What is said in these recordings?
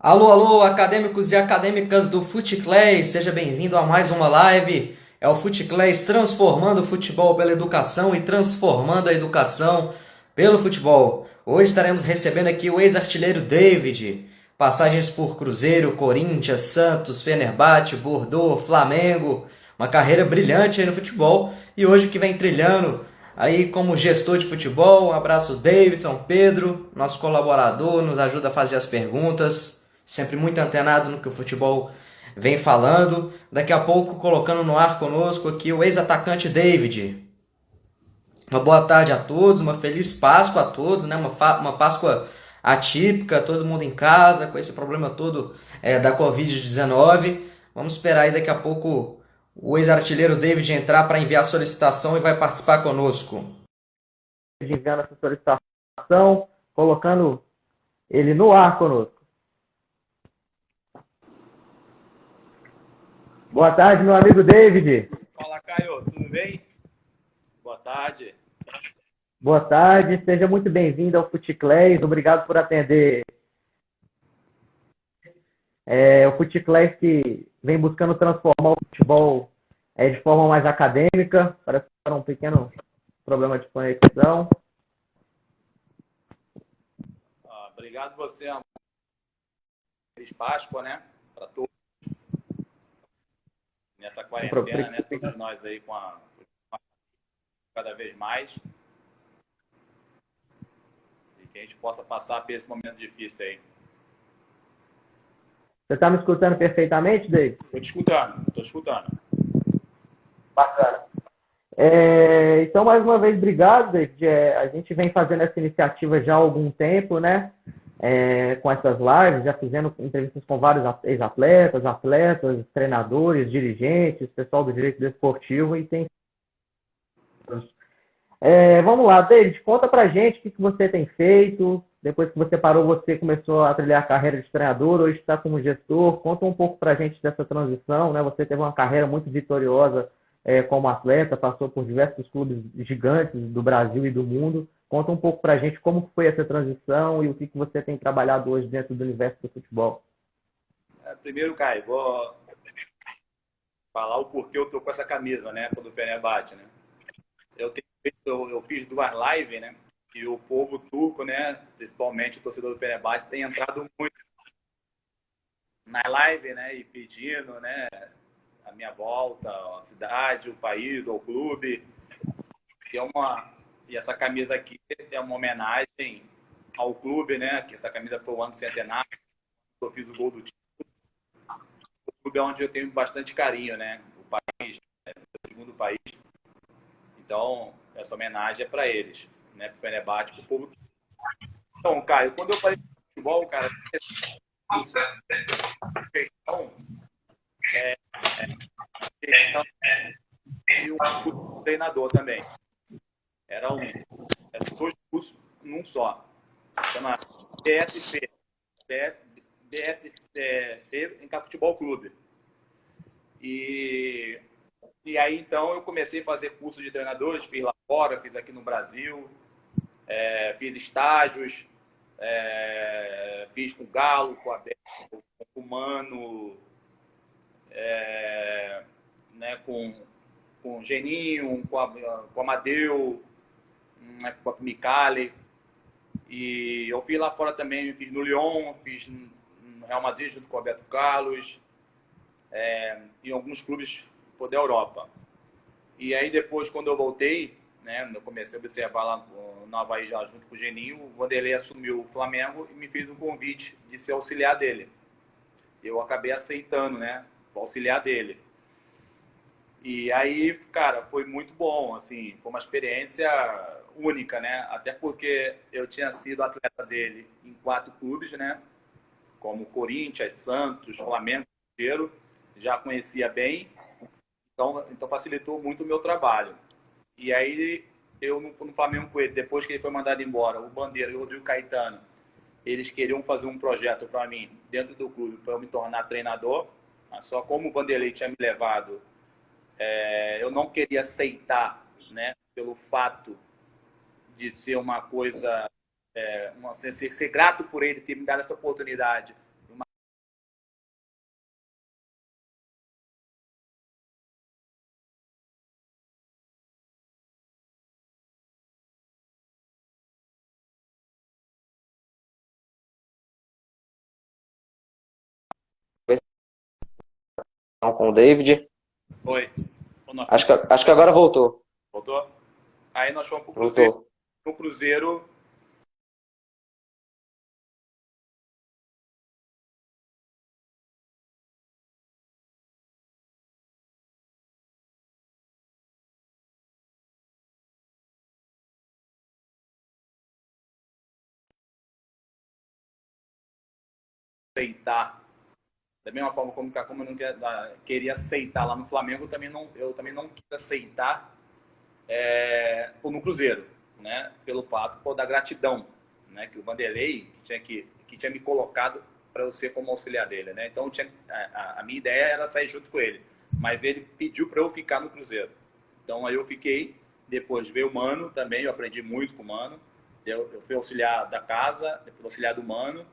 Alô, alô, acadêmicos e acadêmicas do FuteClass, seja bem-vindo a mais uma live. É o FuteClass transformando o futebol pela educação e transformando a educação pelo futebol. Hoje estaremos recebendo aqui o ex-artilheiro David, passagens por Cruzeiro, Corinthians, Santos, Fenerbahçe, Bordeaux, Flamengo, uma carreira brilhante aí no futebol e hoje que vem trilhando aí como gestor de futebol. Um abraço, Davidson, Pedro, nosso colaborador, nos ajuda a fazer as perguntas sempre muito antenado no que o futebol vem falando. Daqui a pouco, colocando no ar conosco aqui o ex-atacante David. Uma boa tarde a todos, uma feliz Páscoa a todos, né? Uma Páscoa atípica, todo mundo em casa, com esse problema todo da Covid-19. Vamos esperar aí daqui a pouco o ex-artilheiro David entrar para enviar a solicitação e vai participar conosco. Enviando essa solicitação, colocando ele no ar conosco. Boa tarde, meu amigo David. Fala, Caio, tudo bem? Boa tarde. Boa tarde, seja muito bem-vindo ao FuteClass. Obrigado por atender. O FuteClass que vem buscando transformar o futebol de forma mais acadêmica. Parece que era um pequeno problema de conexão. Obrigado você, amor. Feliz Páscoa, né? Para todos. Nessa quarentena, né? Todos nós aí com cada vez mais. E que a gente possa passar por esse momento difícil aí. Você está me escutando perfeitamente, David? Estou te escutando. Bacana. Então, mais uma vez, obrigado, David. A gente vem fazendo essa iniciativa já há algum tempo, né? Com essas lives, já fizemos entrevistas com vários ex-atletas, atletas, treinadores, dirigentes, pessoal do direito desportivo e tem. Vamos lá, David, conta pra gente o que você tem feito. Depois que você parou, você começou a trilhar a carreira de treinador, hoje está como gestor. Conta um pouco pra gente dessa transição, né? Você teve uma carreira muito vitoriosa como atleta, passou por diversos clubes gigantes do Brasil e do mundo. Conta um pouco pra gente como foi essa transição e o que você tem trabalhado hoje dentro do universo do futebol. Primeiro, Caio, vou falar o porquê eu tô com essa camisa, né? Quando o Fenerbahçe, né? Eu fiz duas lives, né? E o povo turco, né? Principalmente o torcedor do Fenerbahçe, tem entrado muito na live, né? E pedindo, né? A minha volta, a cidade, o país, o clube. E essa camisa aqui é uma homenagem ao clube, né? Que essa camisa foi o ano centenário, eu fiz o gol do time. O clube é onde eu tenho bastante carinho, né? O país, né? O segundo país. Então, essa homenagem é para eles, né? Para o Fenerbahçe, para o povo. Então, Caio, quando eu falei de futebol, cara, isso questão e um treinador também. Eram dois cursos num só. Chama BSF, BSF em Futebol Clube. E aí, então, eu comecei a fazer curso de treinadores, fiz lá fora, fiz aqui no Brasil, fiz estágios, fiz com o Galo, com o Abel, com o Mano, né, com o Geninho, com o Amadeu, né, com o Micali. E eu fiz lá fora também, fiz no Lyon, fiz no Real Madrid junto com o Roberto Carlos, em alguns clubes da Europa. E aí depois, quando eu voltei, né, eu comecei a observar lá no Avaí já junto com o Geninho, o Vanderlei assumiu o Flamengo e me fez um convite de ser auxiliar dele. Eu acabei aceitando, né, o auxiliar dele. E aí, cara, foi muito bom, assim, foi uma experiência única, né? Até porque eu tinha sido atleta dele em 4 clubes, né? Como Corinthians, Santos, Flamengo, Cruzeiro, já conhecia bem, então facilitou muito o meu trabalho. E aí, eu no Flamengo com ele, depois que ele foi mandado embora, o Bandeira e o Rodrigo Caetano, eles queriam fazer um projeto para mim, dentro do clube, para eu me tornar treinador, mas só como o Vanderlei tinha me levado, eu não queria aceitar, né, pelo fato de ser uma coisa, ser grato por ele ter me dado essa oportunidade, com o David. Oi. Acho que agora voltou. Voltou? Aí nós fomos pro Cruzeiro. Voltou. O Cruzeiro aceitar. Da mesma forma como eu não queria aceitar lá no Flamengo, eu também não quis aceitar no Cruzeiro, né? Pelo fato da gratidão, né? Que o Vanderlei que tinha me colocado para eu ser como auxiliar dele, né? Então a minha ideia era sair junto com ele, mas ele pediu para eu ficar no Cruzeiro. Então aí eu fiquei. Depois veio o Mano também, eu aprendi muito com o Mano. Eu fui auxiliar da casa, depois auxiliar do Mano.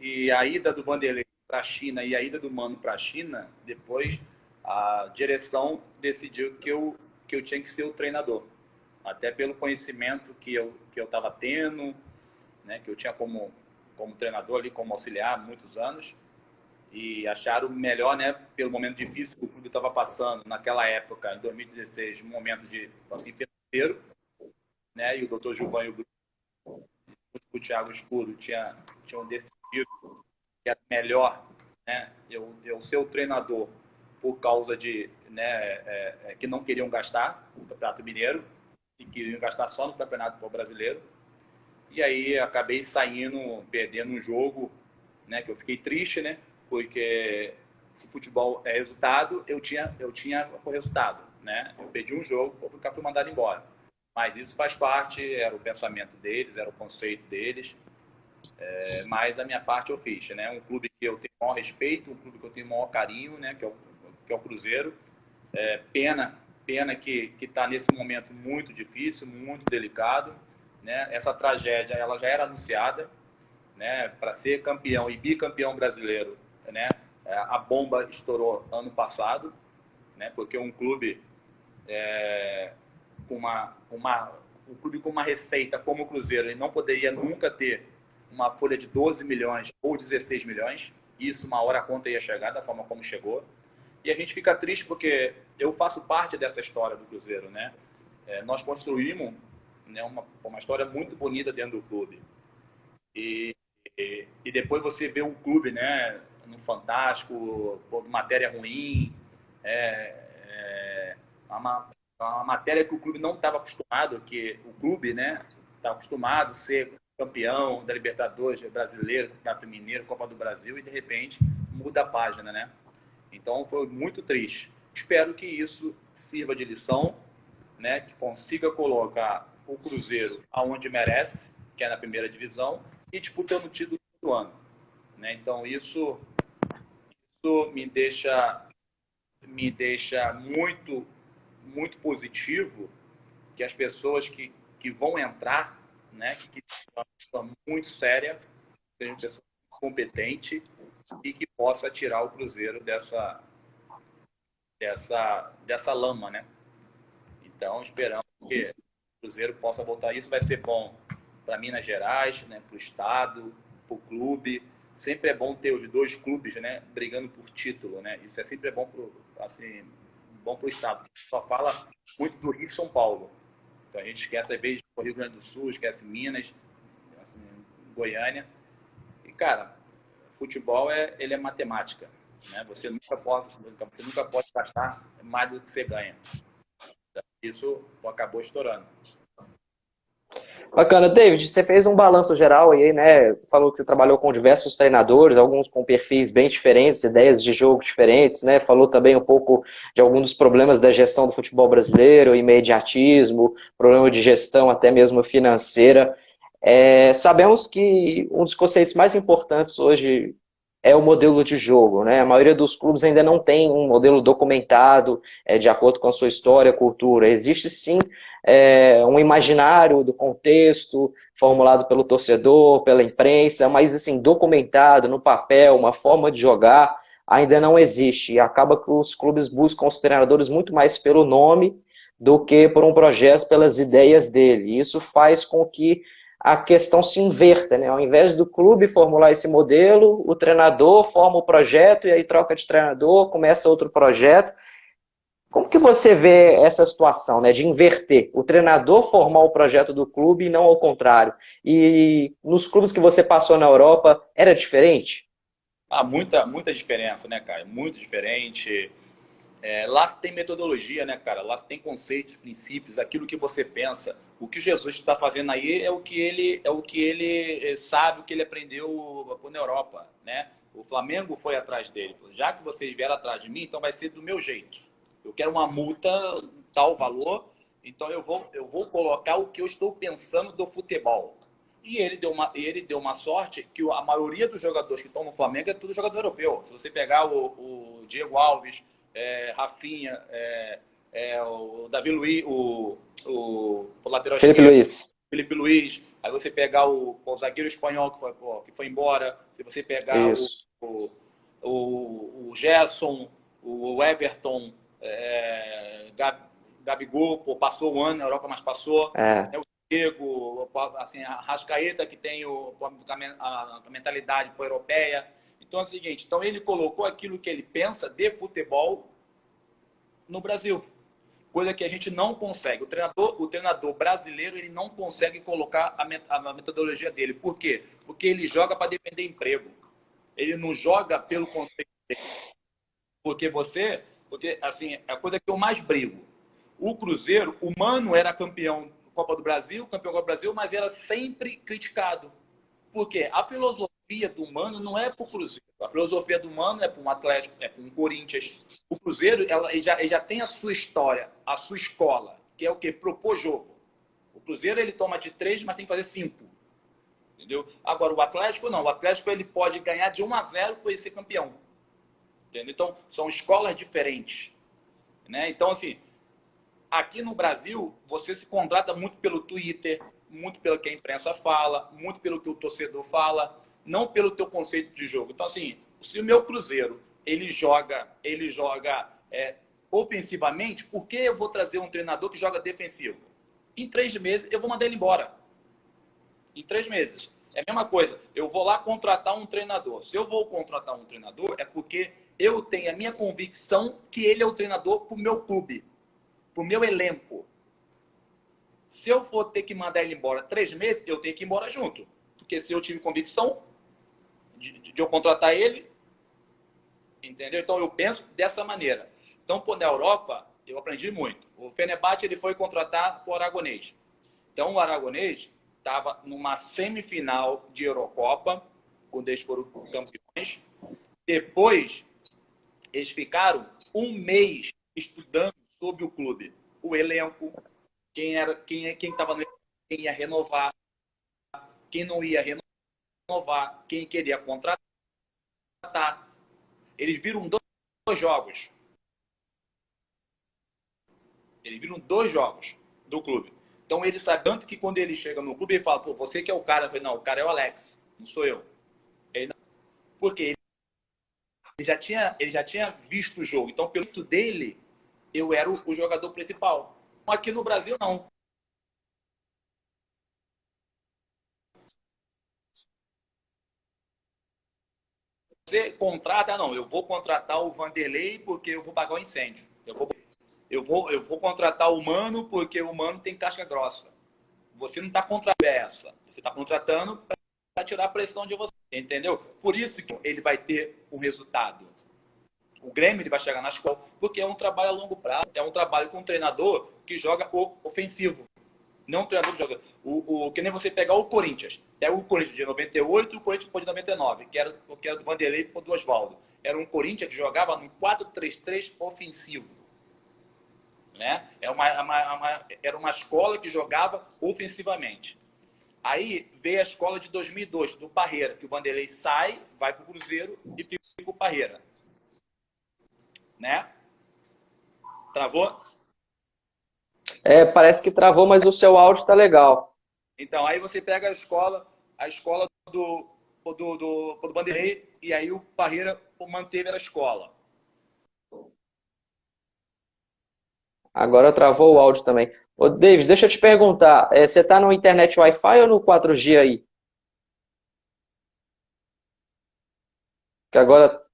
E a ida do Vanderlei para a China e a ida do Mano para a China, depois a direção decidiu que eu tinha que ser o treinador. Até pelo conhecimento que eu estava tendo, né, que eu tinha como treinador ali, como auxiliar há muitos anos. E acharam melhor, né, pelo momento difícil que o clube estava passando naquela época, em 2016, um momento de assim, financeiro, né, e o Dr. Gilvan e o Thiago Escuro tinham decidido que era melhor, né, eu ser o treinador por causa de, né, que não queriam gastar no Campeonato Mineiro e queriam gastar só no Campeonato Brasileiro. E aí acabei saindo, perdendo um jogo, né, que eu fiquei triste, né, porque se futebol é resultado, eu tinha o resultado, né? Eu perdi um jogo, eu fui mandado embora. Mas isso faz parte, era o pensamento deles, era o conceito deles. Mas a minha parte eu fiz, né? Um clube que eu tenho o maior respeito, um clube que eu tenho o maior carinho, né? Que é o Cruzeiro. Pena que está nesse momento muito difícil, muito delicado, né? Essa tragédia ela já era anunciada, né? Para ser campeão e bicampeão brasileiro, né? A bomba estourou ano passado, né? Porque um clube um clube com uma receita como o Cruzeiro, ele não poderia nunca ter uma folha de 12 milhões ou 16 milhões. Isso, uma hora a conta ia chegar da forma como chegou. E a gente fica triste porque eu faço parte dessa história do Cruzeiro, né? Nós construímos, né, uma história muito bonita dentro do clube. E depois você vê um clube, né, no Fantástico, matéria ruim, uma matéria que o clube não estava acostumado, que o clube, né, está acostumado a ser campeão da Libertadores, Brasileiro, Campeonato Mineiro, Copa do Brasil, e de repente muda a página, né? Então foi muito triste. Espero que isso sirva de lição, né, que consiga colocar o Cruzeiro aonde merece, que é na primeira divisão, e disputando o título do ano, né? Então isso me deixa muito positivo, que as pessoas que vão entrar, né, que são uma pessoa muito séria, sejam uma pessoa competente e que possa tirar o Cruzeiro dessa lama, né? Então esperamos que o Cruzeiro possa voltar. Isso vai ser bom para Minas Gerais, né, para o estado, para o clube. Sempre é bom ter os dois clubes, né, brigando por título, né? Isso é sempre bom bom para o estado. A gente só fala muito do Rio e São Paulo. Então a gente esquece às vezes o Rio Grande do Sul, esquece Minas, assim, Goiânia. E cara, futebol ele é matemática, né? Você nunca pode gastar mais do que você ganha. Isso acabou estourando. Bacana. David, você fez um balanço geral aí, né? Falou que você trabalhou com diversos treinadores, alguns com perfis bem diferentes, ideias de jogo diferentes, né? Falou também um pouco de alguns dos problemas da gestão do futebol brasileiro, imediatismo, problema de gestão até mesmo financeira. Sabemos que um dos conceitos mais importantes hoje é o modelo de jogo, né? A maioria dos clubes ainda não tem um modelo documentado, de acordo com a sua história, cultura. Existe sim um imaginário do contexto formulado pelo torcedor, pela imprensa, mas assim, documentado no papel, uma forma de jogar, ainda não existe. E acaba que os clubes buscam os treinadores muito mais pelo nome do que por um projeto, pelas ideias dele. E isso faz com que a questão se inverta, né? Ao invés do clube formular esse modelo, o treinador forma o projeto e aí troca de treinador, começa outro projeto. Como que você vê essa situação, né, de inverter, o treinador formar o projeto do clube e não ao contrário? E nos clubes que você passou na Europa, era diferente? Muita diferença, né, cara? Muito diferente. Lá se tem metodologia, né, cara? Lá se tem conceitos, princípios, aquilo que você pensa. O que Jesus está fazendo aí é o que ele sabe, o que ele aprendeu na Europa, né? O Flamengo foi atrás dele. Falou, já que vocês vieram atrás de mim, então vai ser do meu jeito. Eu quero uma multa, tal valor, então eu vou colocar o que eu estou pensando do futebol. E ele deu uma sorte que a maioria dos jogadores que estão no Flamengo é tudo jogador europeu. Se você pegar o Diego Alves, Rafinha, o Davi Luiz, o lateral Felipe esquerdo, Luiz. Felipe Luiz, aí você pegar o zagueiro espanhol que foi embora, se você pegar o, Isso. o, o Gerson, o Everton, Gabigol, pô, passou o ano na Europa, mas passou. É. O Diego, assim, a Rascaeta, que tem a mentalidade europeia. Então é o seguinte, então ele colocou aquilo que ele pensa de futebol no Brasil. Coisa que a gente não consegue. O treinador brasileiro, ele não consegue colocar a metodologia dele. Por quê? Porque ele joga para defender emprego. Ele não joga pelo conceito. Porque assim, a coisa que eu mais brigo. O Cruzeiro, o Mano era campeão da Copa do Brasil, campeão da Copa do Brasil, mas era sempre criticado. Porque a filosofia do Mano não é para o Cruzeiro. A filosofia do Mano é para um Atlético, é para um Corinthians. O Cruzeiro, ele já tem a sua história, a sua escola, que é o quê? Propor jogo. O Cruzeiro, ele toma de 3, mas tem que fazer 5. Entendeu? Agora, o Atlético não. O Atlético, ele pode ganhar de 1-0 para ele ser campeão. Entendeu? Então, são escolas diferentes. Né? Então, assim, aqui no Brasil, você se contrata muito pelo Twitter, muito pelo que a imprensa fala, muito pelo que o torcedor fala, não pelo teu conceito de jogo. Então, assim, se o meu Cruzeiro ele joga ofensivamente, por que eu vou trazer um treinador que joga defensivo? Em 3 meses, eu vou mandar ele embora. Em 3 meses. É a mesma coisa. Eu vou lá contratar um treinador. Se eu vou contratar um treinador, é porque eu tenho a minha convicção que ele é o treinador para o meu clube, para o meu elenco. Se eu for ter que mandar ele embora 3 meses, eu tenho que ir embora junto. Porque se eu tive convicção de eu contratar ele, entendeu? Então eu penso dessa maneira. Então, na Europa, eu aprendi muito. O Fenerbahçe ele foi contratar o Aragonês. Então, o Aragonês estava numa semifinal de Eurocopa, quando eles foram campeões. Depois, eles ficaram 1 mês estudando sobre o clube, o elenco, quem estava no elenco, quem ia renovar, quem não ia renovar, quem queria contratar. Eles viram dois jogos. Eles viram 2 jogos do clube. Então ele sabe tanto que quando ele chega no clube, ele fala, pô, você que é o cara. Eu falei, não, o cara é o Alex, não sou eu. Ele não. Porque ele já tinha visto o jogo. Então, pelo jeito dele, eu era o jogador principal. Aqui no Brasil, não. Você contrata, não, eu vou contratar o Vanderlei porque eu vou pagar o incêndio. Eu vou contratar o Mano porque o Mano tem casca grossa. Você não está contratando essa. Você está contratando para tirar a pressão de você. Entendeu? Por isso que ele vai ter um resultado. O Grêmio ele vai chegar na escola porque é um trabalho a longo prazo. É um trabalho com um treinador que joga ofensivo. Não um treinador que joga. Que nem você pegar o Corinthians. Pega o Corinthians de 98 e o Corinthians de 99, que era do Vanderlei e do Oswaldo. Era um Corinthians que jogava no 4-3-3 ofensivo. Né? Era uma escola que jogava ofensivamente. Aí veio a escola de 2002, do Parreira, que o Vanderlei sai, vai para o Cruzeiro e fica o Parreira. Né? Travou? Parece que travou, mas o seu áudio está legal. Então, aí você pega a escola do Vanderlei, e aí o Parreira manteve a escola. Agora travou o áudio também. Ô, David, deixa eu te perguntar, você está no internet Wi-Fi ou no 4G aí? Que agora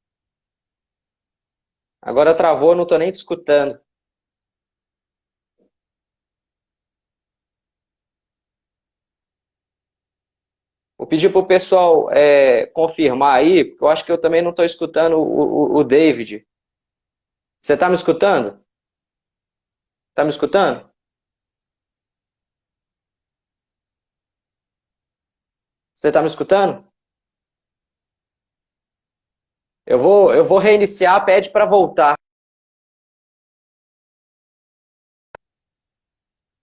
travou, eu não estou nem te escutando. Vou pedir para o pessoal confirmar aí, porque eu acho que eu também não estou escutando o David. Você está me escutando? Está me escutando? Você está me escutando? Eu vou reiniciar, pede para voltar.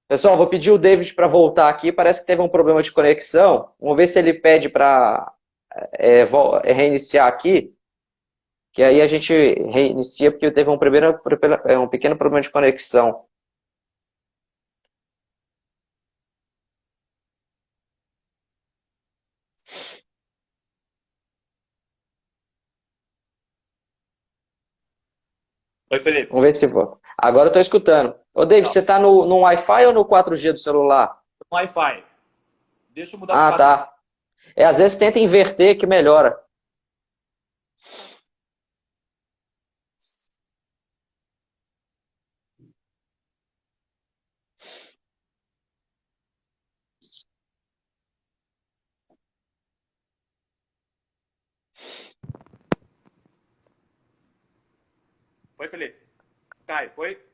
Pessoal, vou pedir o David para voltar aqui. Parece que teve um problema de conexão. Vamos ver se ele pede para reiniciar aqui. Que aí a gente reinicia porque teve um pequeno problema de conexão. Oi, Felipe. Vamos ver se volta. Agora eu estou escutando. Ô, David, Não, você está no Wi-Fi ou no 4G do celular? Wi-Fi. Deixa eu mudar para Ah, 4G. tá. Às vezes tenta inverter que melhora. Foi, Felipe? Caio, foi?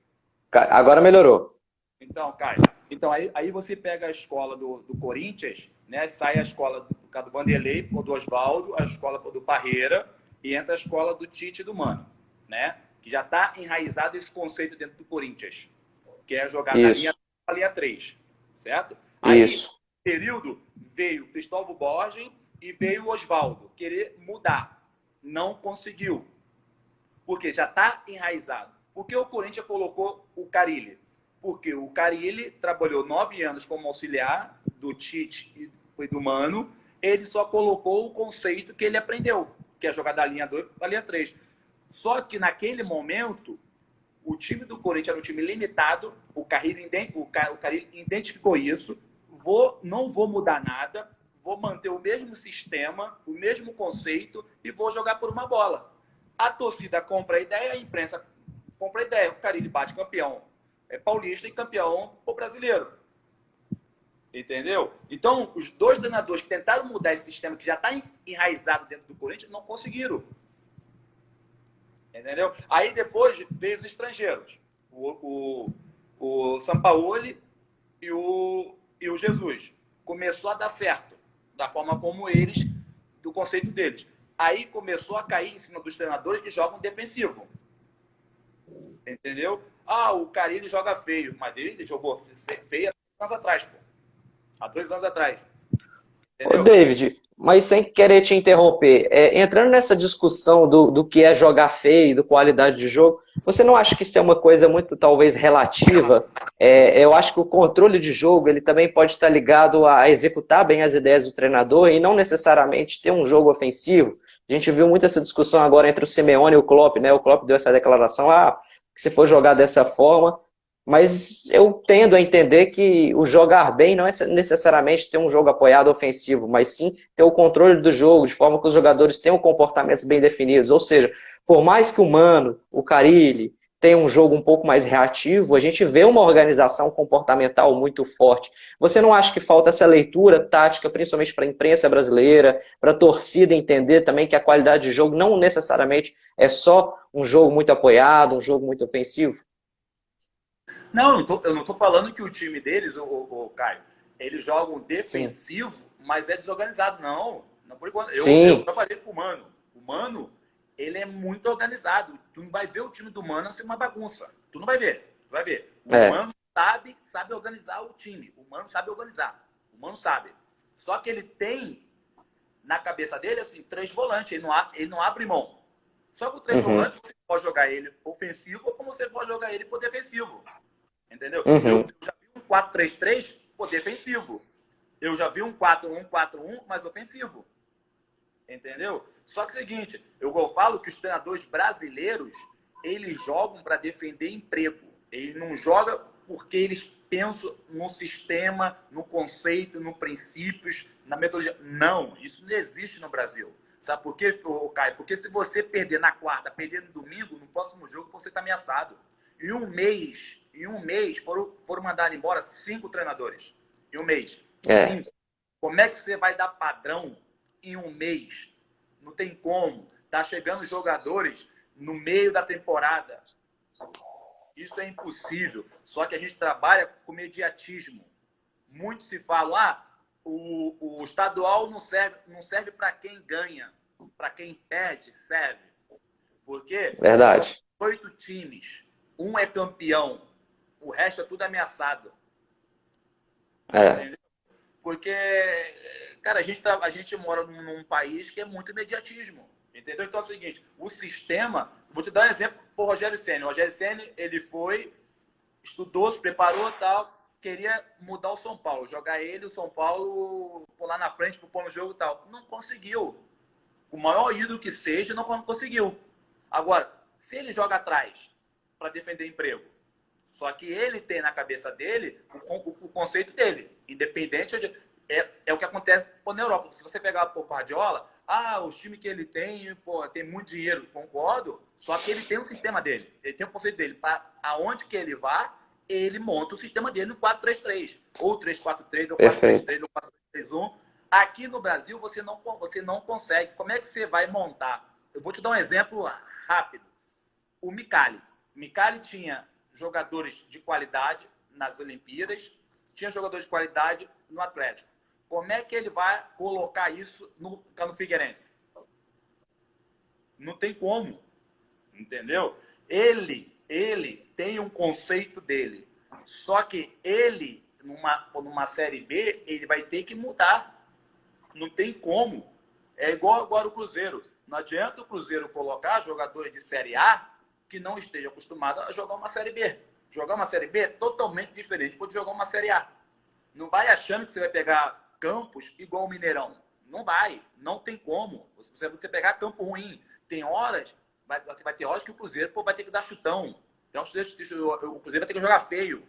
Agora melhorou. Então, Caio. Então, aí você pega a escola do Corinthians, né? Sai a escola do Vanderlei, ou do Oswaldo, a escola do Parreira, e entra a escola do Tite e do Mano, né? Que já está enraizado esse conceito dentro do Corinthians, que é jogar da linha Isso, 2 para a linha 3, certo? Aí, isso. no período, veio Cristóvão Borges e veio o Oswaldo querer mudar. Não conseguiu, porque já está enraizado. Por que o Corinthians colocou o Carille? Porque o Carille trabalhou 9 anos como auxiliar do Tite e do Mano. Ele só colocou o conceito que ele aprendeu, que é jogar da linha 2 para a linha 3. Só que naquele momento, o time do Corinthians era um time limitado. O Carille identificou isso. Não vou mudar nada. Vou manter o mesmo sistema, o mesmo conceito e vou jogar por uma bola. A torcida compra a ideia, a imprensa compra a ideia. O Carille bate campeão paulista e campeão brasileiro. Entendeu? Então, os dois treinadores que tentaram mudar esse sistema que já está enraizado dentro do Corinthians não conseguiram. Entendeu? Aí depois veio os estrangeiros. O Sampaoli e o Jesus. Começou a dar certo. Da forma como eles, do conceito deles. Aí começou a cair em cima dos treinadores que jogam defensivo. Entendeu? Ah, o Carille joga feio. Mas ele jogou feio há 2 anos atrás, pô. Há 2 anos atrás. Ô, Entendeu? David, mas sem querer te interromper, entrando nessa discussão do que é jogar feio, do qualidade de jogo, você não acha que isso é uma coisa muito, talvez, relativa? Eu acho que o controle de jogo ele também pode estar ligado a executar bem as ideias do treinador e não necessariamente ter um jogo ofensivo. A gente viu muito essa discussão agora entre o Simeone e o Klopp, né? O Klopp deu essa declaração, que se for jogar dessa forma, mas eu tendo a entender que o jogar bem não é necessariamente ter um jogo apoiado ofensivo, mas sim ter o controle do jogo, de forma que os jogadores tenham comportamentos bem definidos. Ou seja, por mais que o Mano, o Carille, tenha um jogo um pouco mais reativo, a gente vê uma organização comportamental muito forte. Você não acha que falta essa leitura tática, principalmente para a imprensa brasileira, para a torcida entender também que a qualidade de jogo não necessariamente é só um jogo muito apoiado, um jogo muito ofensivo? Não, eu não estou falando que o time deles, o Caio, eles jogam Sim. defensivo, mas é desorganizado. Não, não por enquanto. Eu Sim. trabalhei com o Mano. O Mano, ele é muito organizado. Tu não vai ver o time do Mano ser uma bagunça. Tu não vai ver. Tu vai ver. O É. Mano sabe organizar o time. O Mano sabe organizar. O Mano sabe. Só que ele tem na cabeça dele assim 3 volantes. Ele não abre mão. Só que o 3 Uhum. volantes você pode jogar ele ofensivo ou como você pode jogar ele por defensivo. Entendeu? Eu Uhum. já vi um 4-3-3 defensivo. Eu já vi um 4-1-4-1 mais ofensivo. Entendeu? Só que é o seguinte, eu falo que os treinadores brasileiros, eles jogam para defender emprego. Ele não joga porque eles pensam no sistema, no conceito, no princípios, na metodologia. Não, isso não existe no Brasil. Sabe por quê, Caio? Porque se você perder na quarta, perder no domingo, no próximo jogo, você está ameaçado. Em um mês, foram mandar embora 5 treinadores. Em um mês. 5. Como é que você vai dar padrão em um mês? Não tem como. Tá chegando jogadores no meio da temporada. Isso é impossível. Só que a gente trabalha com mediatismo. Muito se fala, o estadual não serve para quem ganha. Para quem perde, serve. Porque Verdade. 8 times, um é campeão, o resto é tudo ameaçado. Entendeu? Porque, cara, a gente mora num país que é muito mediatismo. Entendeu? Então é o seguinte, o sistema... Vou te dar um exemplo pro Rogério Ceni. O Rogério Ceni, ele foi, estudou, se preparou e tal, queria mudar o São Paulo, jogar ele, o São Paulo, pular na frente, pôr no jogo e tal. Não conseguiu. O maior ídolo que seja, não conseguiu. Agora, se ele joga atrás para defender emprego, só que ele tem na cabeça dele o conceito dele, independente de... É o que acontece na Europa. Se você pegar o Guardiola, os times que ele tem, tem muito dinheiro, concordo, só que ele tem um sistema dele, ele tem um conceito dele. Para aonde que ele vá, ele monta o sistema dele no 4-3-3, ou 3-4-3, ou 4-3-3, ou 4-3-1. Aqui no Brasil, você não consegue. Como é que você vai montar? Eu vou te dar um exemplo rápido. O Micali. Micali tinha jogadores de qualidade nas Olimpíadas, tinha jogadores de qualidade no Atlético. Como é que ele vai colocar isso no Figueirense? Não tem como. Entendeu? Ele tem um conceito dele. Só que ele, numa Série B, ele vai ter que mudar. Não tem como. É igual agora o Cruzeiro. Não adianta o Cruzeiro colocar jogadores de Série A que não estejam acostumados a jogar uma Série B. Jogar uma Série B é totalmente diferente de jogar uma Série A. Não vai achando que você vai pegar campos igual o Mineirão. Não vai. Não tem como. Se você pegar campo ruim, tem horas, você vai ter horas que o Cruzeiro vai ter que dar chutão. Então, o Cruzeiro vai ter que jogar feio.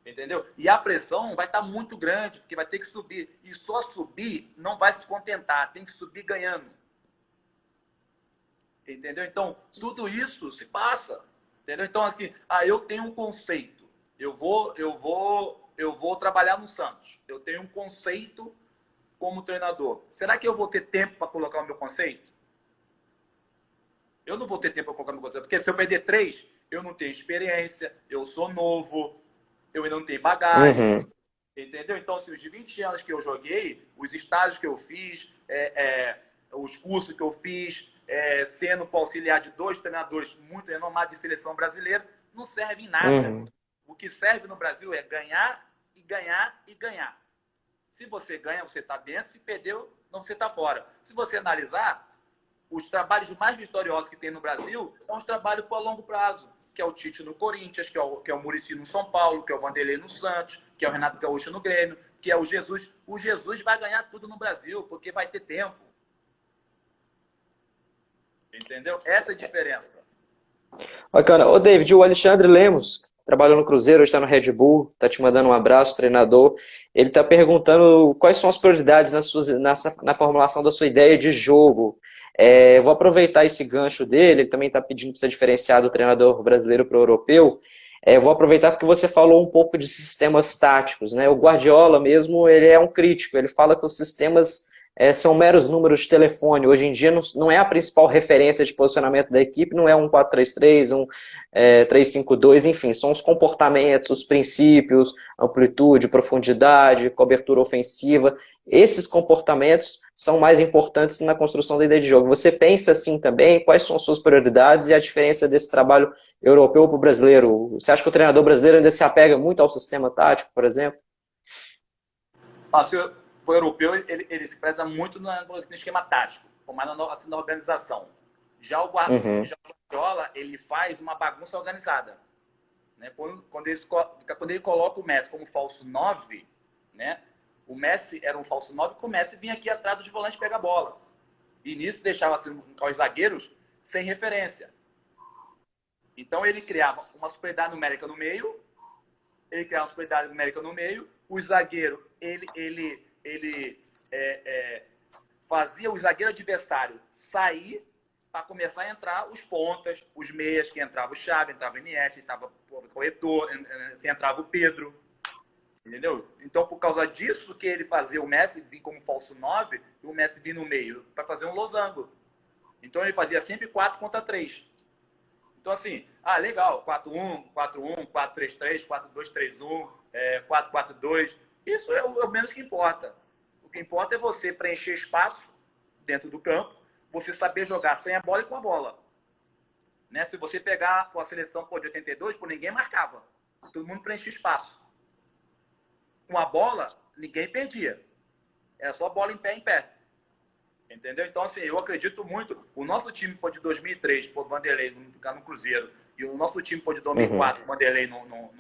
Entendeu? E a pressão vai estar muito grande, porque vai ter que subir. E só subir não vai se contentar. Tem que subir ganhando. Entendeu? Então, tudo isso se passa. Entendeu? Então, assim, eu tenho um conceito. Eu vou trabalhar no Santos. Eu tenho um conceito como treinador. Será que eu vou ter tempo para colocar o meu conceito? Eu não vou ter tempo para colocar o meu conceito. Porque se eu perder 3, eu não tenho experiência, eu sou novo, eu ainda não tenho bagagem. Entendeu? Então, assim, os 20 anos que eu joguei, os estágios que eu fiz, os cursos que eu fiz, sendo auxiliar de 2 treinadores muito renomados de seleção brasileira, não serve em nada. O que serve no Brasil é ganhar e ganhar e ganhar. Se você ganha, você está dentro. Se perdeu, não, você está fora. Se você analisar, os trabalhos mais vitoriosos que tem no Brasil são os trabalhos por longo prazo, que é o Tite no Corinthians, que é o Muricy no São Paulo, que é o Vanderlei no Santos, que é o Renato Gaúcho no Grêmio, que é o Jesus. O Jesus vai ganhar tudo no Brasil, porque vai ter tempo. Entendeu? Essa é a diferença. Bacana. Ô, David, o Alexandre Lemos, que trabalhou no Cruzeiro, hoje está no Red Bull, está te mandando um abraço, treinador. Ele está perguntando quais são as prioridades na formulação da sua ideia de jogo. Vou aproveitar esse gancho dele, ele também está pedindo para você diferenciar do treinador brasileiro para o europeu. Vou aproveitar porque você falou um pouco de sistemas táticos, né? O Guardiola mesmo, ele é um crítico, ele fala que os sistemas são meros números de telefone. Hoje em dia não é a principal referência de posicionamento da equipe, não é um 4-3-3, um 3-5-2, enfim, são os comportamentos, os princípios, amplitude, profundidade, cobertura ofensiva. Esses comportamentos são mais importantes na construção da ideia de jogo. Você pensa assim também? Quais são as suas prioridades e a diferença desse trabalho europeu para o brasileiro? Você acha que o treinador brasileiro ainda se apega muito ao sistema tático, por exemplo? O europeu ele se preza muito no esquema tático, mais na organização. Já o Guardiola, ele faz uma bagunça organizada. Né? Quando ele coloca o Messi como falso 9, né? O Messi era um falso 9, porque o Messi vinha aqui atrás dos volantes pegar a bola. E nisso deixava assim, os zagueiros sem referência. Então ele criava uma superioridade numérica no meio, o zagueiro, fazia o zagueiro adversário sair para começar a entrar os pontas, os meias, que entrava o Xavi, entrava o Iniesta, entrava o Corretor, entrava o Pedro. Entendeu? Então, por causa disso que ele fazia o Messi vir como falso 9 e o Messi vir no meio para fazer um losango. Então, ele fazia sempre 4 contra 3. Então, assim, legal, 4-1, 4-1, 4-3-3, 4-2-3-1, 4-4-2. Isso é o menos que importa. O que importa é você preencher espaço dentro do campo, você saber jogar sem a bola e com a bola. Né? Se você pegar a seleção de 82, ninguém marcava. Todo mundo preenchia espaço. Com a bola, ninguém perdia. Era só bola em pé. Entendeu? Então, assim, eu acredito muito. O nosso time de 2003, o Vanderlei no Cruzeiro, e o nosso time de 2004, o Vanderlei no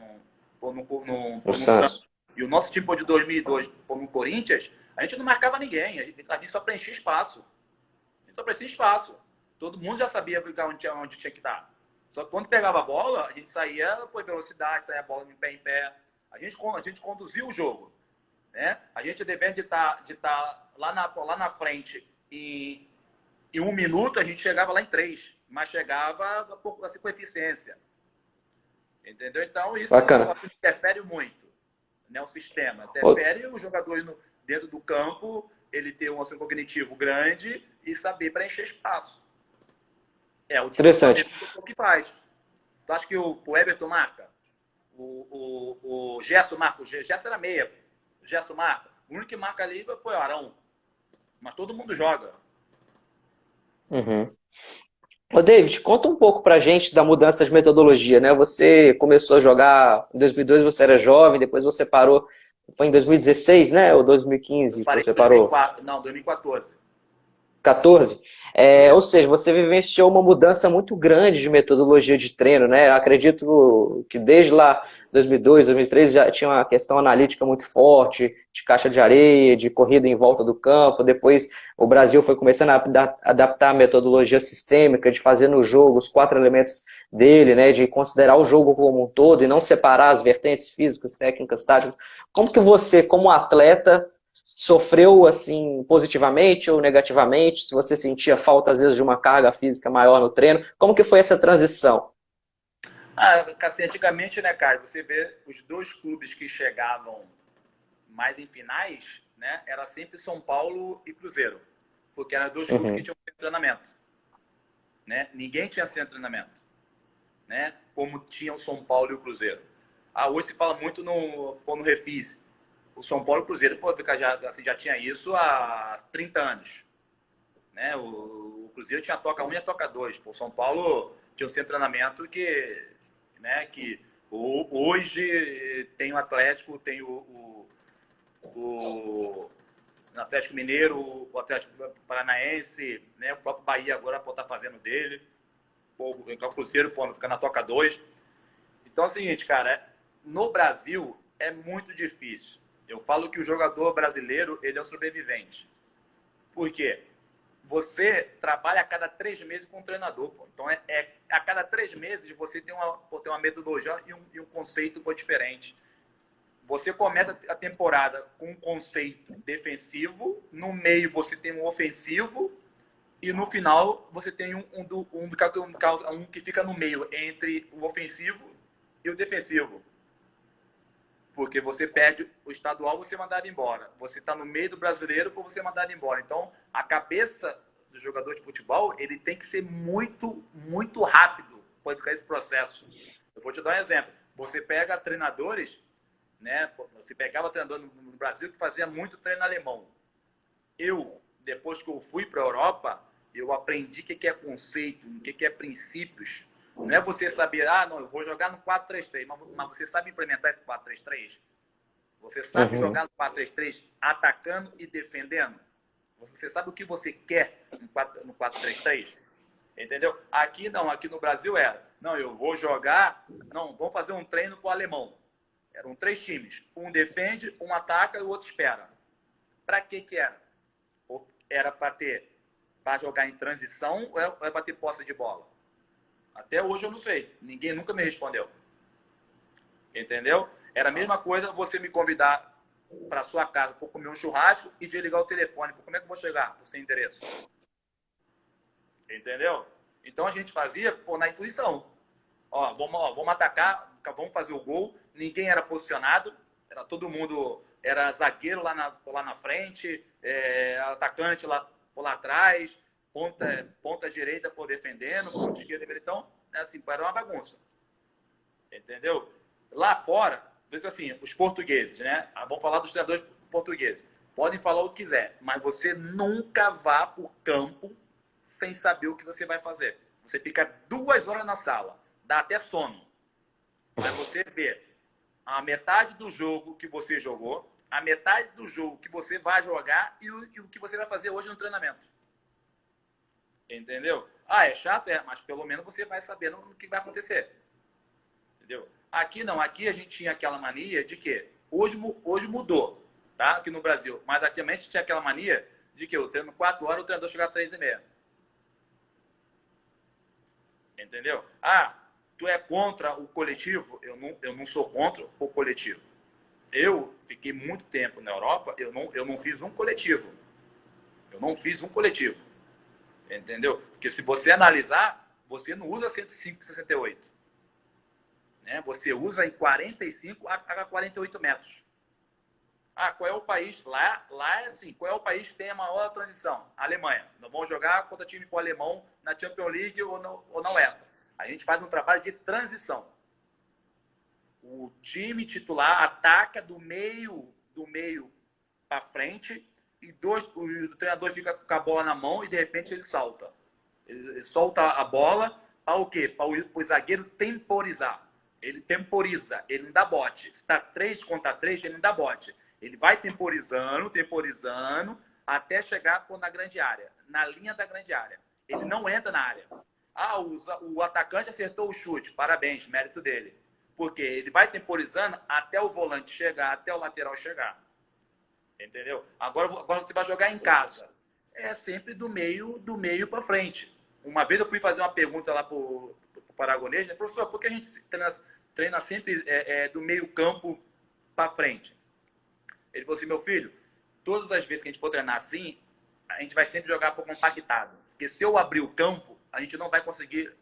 Santos, e o nosso time de 2002 no Corinthians, a gente não marcava ninguém. A gente só preenchia espaço. Todo mundo já sabia onde tinha que estar. Só que quando pegava a bola, a gente saía por velocidade, saía a bola em pé. A gente conduzia o jogo. Né? A gente devendo de estar lá na frente em 1 minuto, a gente chegava lá em 3. Mas chegava assim, com eficiência. Entendeu? Então, isso interfere muito. Né? O sistema. Interfere o jogador dentro do campo, ele ter um raciocínio cognitivo grande e saber preencher espaço. O Interessante. que faz. Tu acha que o Everton marca? O Gerson marca. O Gerson era meia. O Gerson marca. O único que marca ali foi o Arão. Mas todo mundo joga. Uhum. Ô, David, conta um pouco pra gente da mudança de metodologia, né? Você começou a jogar em 2002, você era jovem, depois você parou. Foi em 2016, né? Ou 2015 que você parou? 2014. 14? Ou seja, você vivenciou uma mudança muito grande de metodologia de treino, né? Eu acredito que desde lá, 2002, 2003, já tinha uma questão analítica muito forte, de caixa de areia, de corrida em volta do campo. Depois o Brasil foi começando a adaptar a metodologia sistêmica, de fazer no jogo os 4 elementos dele, né? De considerar o jogo como um todo e não separar as vertentes físicas, técnicas, táticas. Como que você, como atleta, sofreu assim positivamente ou negativamente? Se você sentia falta às vezes de uma carga física maior no treino, como que foi essa transição? Assim, antigamente, né, Caio, você vê os 2 clubes que chegavam mais em finais, né, era sempre São Paulo e Cruzeiro, porque eram 2 clubes que tinham treinamento, né? Ninguém tinha centro de treinamento, né? Como tinham o São Paulo e o Cruzeiro. Hoje se fala muito no Refis. O São Paulo e o Cruzeiro já tinha isso há 30 anos. Né? O Cruzeiro tinha a toca 1 e a toca 2. O São Paulo tinha um centro de treinamento que hoje tem o Atlético, tem o Atlético Mineiro, o Atlético Paranaense, né? O próprio Bahia agora está fazendo dele. O Cruzeiro fica na toca 2. Então é o seguinte, cara, no Brasil é muito difícil. Eu falo que o jogador brasileiro, ele é um sobrevivente. Por quê? Você trabalha a cada 3 meses com um treinador. Pô. Então, a cada 3 meses você tem uma metodologia e um conceito diferente. Você começa a temporada com um conceito defensivo, no meio você tem um ofensivo e no final você tem um que fica no meio entre o ofensivo e o defensivo. Porque você perde o estadual, você é mandado embora. Você está no meio do brasileiro, para você é mandado embora. Então, a cabeça do jogador de futebol, ele tem que ser muito, muito rápido para educar esse processo. Eu vou te dar um exemplo. Você pega treinadores, né? Você pegava treinador no Brasil que fazia muito treino alemão. Depois que eu fui para a Europa, eu aprendi o que é conceito, o que é princípios. Não é você saber, não, eu vou jogar no 4-3-3, mas você sabe implementar esse 4-3-3? Você sabe jogar no 4-3-3 atacando e defendendo? Você sabe o que você quer no 4-3-3? Entendeu? Aqui não, aqui no Brasil eu vou jogar, vamos fazer um treino para o alemão. Eram 3 times, um defende, um ataca e o outro espera. Para que era? Era para jogar em transição ou era para ter posse de bola? Até hoje eu não sei. Ninguém nunca me respondeu. Entendeu? Era a mesma coisa você me convidar para sua casa para comer um churrasco e desligar o telefone. Como é que eu vou chegar no seu endereço? Entendeu? Então a gente fazia na intuição. Vamos atacar, vamos fazer o gol. Ninguém era posicionado, era todo mundo, era zagueiro lá na frente, atacante por lá atrás, ponta direita por defendendo, ponta esquerda. Então, assim, era uma bagunça. Entendeu? Lá fora, assim, os portugueses, né? Vamos falar dos treinadores portugueses. Podem falar o que quiser, mas você nunca vá por campo sem saber o que você vai fazer. Você fica 2 horas na sala, dá até sono. Mas você vê a metade do jogo que você jogou, a metade do jogo que você vai jogar e o que você vai fazer hoje no treinamento. Entendeu? É chato? Mas pelo menos você vai saber o que vai acontecer. Entendeu? Aqui não, aqui a gente tinha aquela mania de que hoje mudou, tá? Aqui no Brasil. Mas antigamente tinha aquela mania de que eu treino 4 horas, o treinador chegava às 3h30. Entendeu? Tu é contra o coletivo? Eu não sou contra o coletivo. Eu fiquei muito tempo na Europa, eu não fiz um coletivo. Eu não fiz um coletivo. Entendeu? Porque se você analisar, você não usa 105,68. Né? Você usa em 45 a 48 metros. Qual é o país? Lá é assim, qual é o país que tem a maior transição? A Alemanha. Nós vamos jogar contra time com alemão na Champions League ou na UEFA. A gente faz um trabalho de transição. O time titular ataca do meio para frente e o treinador fica com a bola na mão e de repente ele salta. Ele solta a bola para o quê? Para o zagueiro temporizar. Ele temporiza, ele não dá bote. Se está 3 contra 3, ele não dá bote. Ele vai temporizando, até chegar na grande área, na linha da grande área. Ele não entra na área. O atacante acertou o chute, parabéns, mérito dele. Porque ele vai temporizando até o volante chegar, até o lateral chegar. Entendeu? Agora você vai jogar em casa. É sempre do meio para frente. Uma vez eu fui fazer uma pergunta lá para o Paragonês, né? Professor, por que a gente treina sempre do meio campo para frente? Ele falou assim, meu filho, todas as vezes que a gente for treinar assim, a gente vai sempre jogar por compactado. Porque se eu abrir o campo, a gente não vai conseguir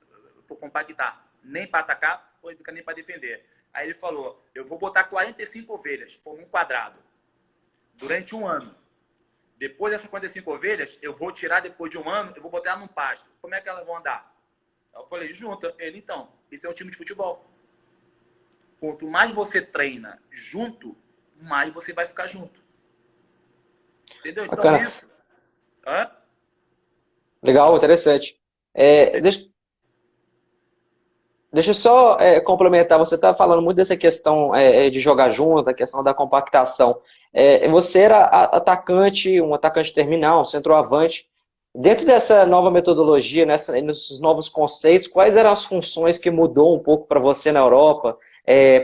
por compactar. Nem para atacar, nem para defender. Aí ele falou, eu vou botar 45 ovelhas por um quadrado. Durante um ano. Depois dessas 45 ovelhas, eu vou tirar depois de um ano, eu vou botar ela num pasto. Como é que elas vão andar? Aí eu falei, junta. Ele, então, isso é um time de futebol. Quanto mais você treina junto, mais você vai ficar junto. Entendeu? Então, Bacana. isso... Legal, interessante. Deixa eu só complementar, você está falando muito dessa questão de jogar junto, a questão da compactação. Você era atacante, um atacante terminal, um centroavante. Dentro dessa nova metodologia, nesses novos conceitos, quais eram as funções que mudou um pouco para você na Europa,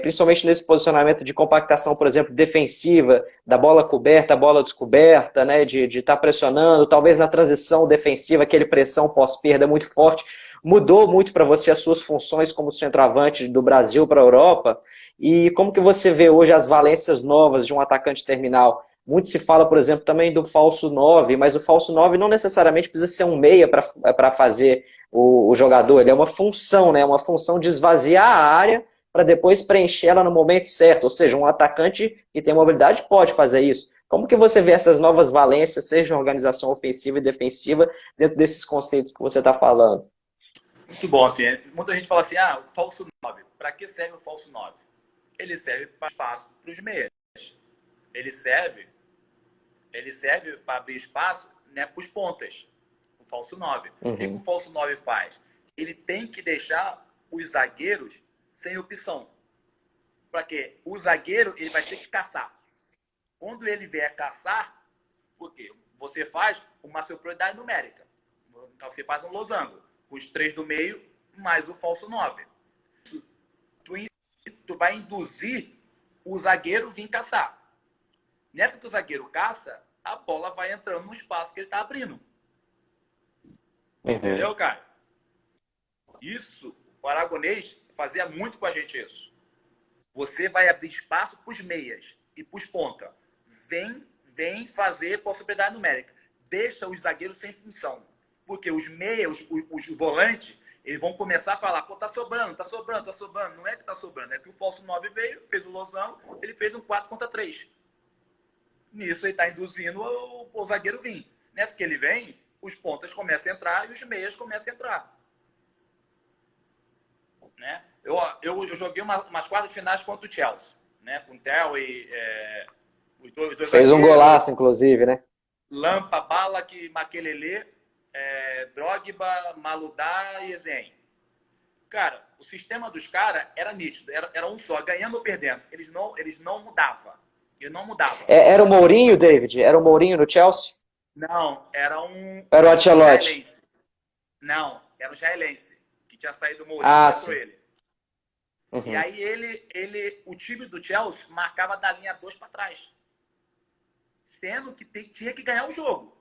principalmente nesse posicionamento de compactação, por exemplo, defensiva, da bola coberta, bola descoberta, né, de estar pressionando, talvez na transição defensiva, aquele pressão pós-perda muito forte. Mudou muito para você as suas funções como centroavante do Brasil para a Europa? E como que você vê hoje as valências novas de um atacante terminal? Muito se fala, por exemplo, também do falso 9, mas o falso 9 não necessariamente precisa ser um meia para fazer o jogador. Ele é uma função, né? Uma função de esvaziar a área para depois preencher ela no momento certo. Ou seja, um atacante que tem mobilidade pode fazer isso. Como que você vê essas novas valências, seja organização ofensiva e defensiva, dentro desses conceitos que você está falando? Muito bom, assim. Muita gente fala assim, o falso 9. Para que serve o falso 9? Ele serve para espaço para os meias. Ele serve para abrir espaço, né, para os pontas. O falso 9. O que o falso 9 faz? Ele tem que deixar os zagueiros sem opção. Para quê? O zagueiro ele vai ter que caçar. Quando ele vier caçar, por quê? Você faz uma superioridade numérica. Então você faz um losango. Os 3 do meio, mais o falso 9. Tu vai induzir o zagueiro vir caçar. Nessa que o zagueiro caça, a bola vai entrando no espaço que ele está abrindo. Entendeu, cara? Isso, o Aragonês fazia muito com a gente isso. Você vai abrir espaço para os meias e para os ponta. Vem fazer possibilidade numérica. Deixa os zagueiros sem função. Porque os meias, os volantes, eles vão começar a falar, pô, tá sobrando. Não é que tá sobrando, é que o falso 9 veio, fez o losão, ele fez um 4 contra 3. Nisso ele tá induzindo o zagueiro vir. Nessa que ele vem, os pontas começam a entrar e os meias começam a entrar. Né? Eu joguei umas quartas de finais contra o Chelsea, né? Com o Theo e os dois Fez um golaço, inclusive, né? Lampa, Ballack, Makelele, Drogba, Maludá e Ezen. Cara, o sistema dos caras era nítido, era um só, ganhando ou perdendo. Eles não mudavam. Era o Mourinho, David? Era o Mourinho no Chelsea? Não, era o Ancelotti? Não, era o israelense, que tinha saído do Mourinho e entrou ele. Uhum. E aí o time do Chelsea marcava da linha 2 para trás. Sendo que tinha que ganhar o jogo.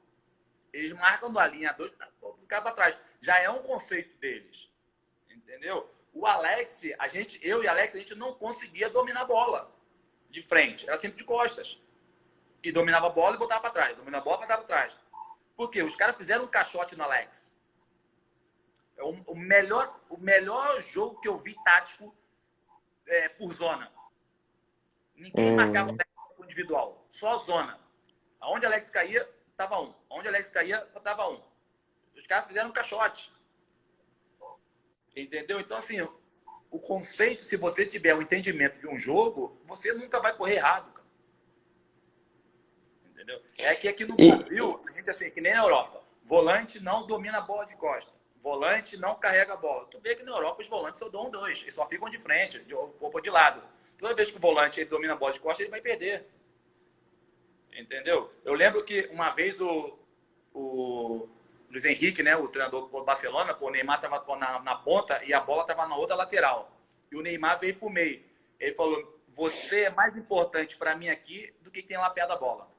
Eles marcam da linha 2 para ficar para trás. Já é um conceito deles. Entendeu? O Alex, eu e Alex, a gente não conseguia dominar a bola de frente. Era sempre de costas. E dominava a bola e botava para trás. Dominava a bola e botava para trás. Por quê? Os caras fizeram um caixote no Alex. O melhor jogo que eu vi tático por zona. Ninguém marcava o técnico individual. Só a zona. Aonde Alex caía, tava um. Aonde Alex caía, tava um. Os caras fizeram um caixote. Entendeu? Então, assim, o conceito, se você tiver um entendimento de um jogo, você nunca vai correr errado, cara. Entendeu? É que aqui no Brasil, a gente, assim, que nem na Europa, volante não domina a bola de costa. Volante não carrega a bola. Tu vê que na Europa os volantes só dão 2. Eles só ficam de frente, de lado. Toda vez que o volante ele domina a bola de costa, ele vai perder. Entendeu? Eu lembro que uma vez o Luiz Henrique, né, o treinador do Barcelona, o Neymar estava na ponta e a bola estava na outra lateral. E o Neymar veio para o meio. Ele falou, você é mais importante para mim aqui do que tem lá perto da bola.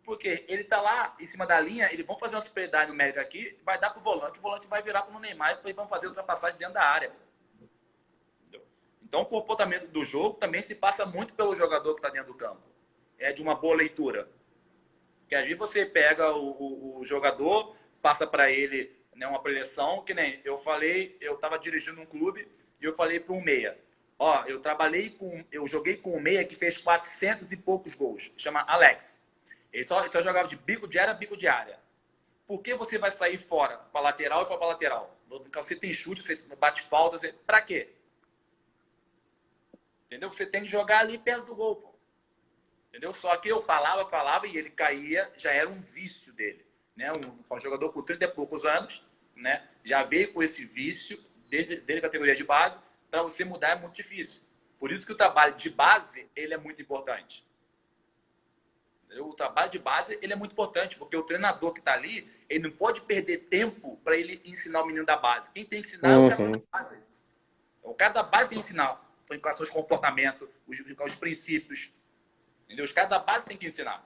Porque ele está lá em cima da linha, eles vão fazer uma superioridade numérica aqui, vai dar para o volante vai virar para o Neymar e eles vão fazer ultrapassagem dentro da área. Entendeu? Então o comportamento do jogo também se passa muito pelo jogador que está dentro do campo. É de uma boa leitura. Que às vezes você pega o jogador, passa para ele, né, uma preleção, que nem eu falei, eu estava dirigindo um clube e eu falei para um meia. Ó, eu joguei com um meia que fez 400 e poucos gols. Chama Alex. Ele só jogava de bico de área. Por que você vai sair fora para lateral e fora para lateral? Você tem chute, você bate falta, para quê? Entendeu? Você tem que jogar ali perto do gol, pô. Entendeu? Só que eu falava e ele caía, já era um vício dele. Né? Um jogador com 30 e poucos anos, né? Já veio com esse vício, desde a categoria de base, para você mudar é muito difícil. Por isso que o trabalho de base ele é muito importante. O trabalho de base ele é muito importante, porque o treinador que está ali, ele não pode perder tempo para ele ensinar o menino da base. Quem tem que ensinar é o cara da base. O cara da base tem que ensinar em relação aos comportamentos, os princípios. Entendeu? Os caras da base tem que ensinar.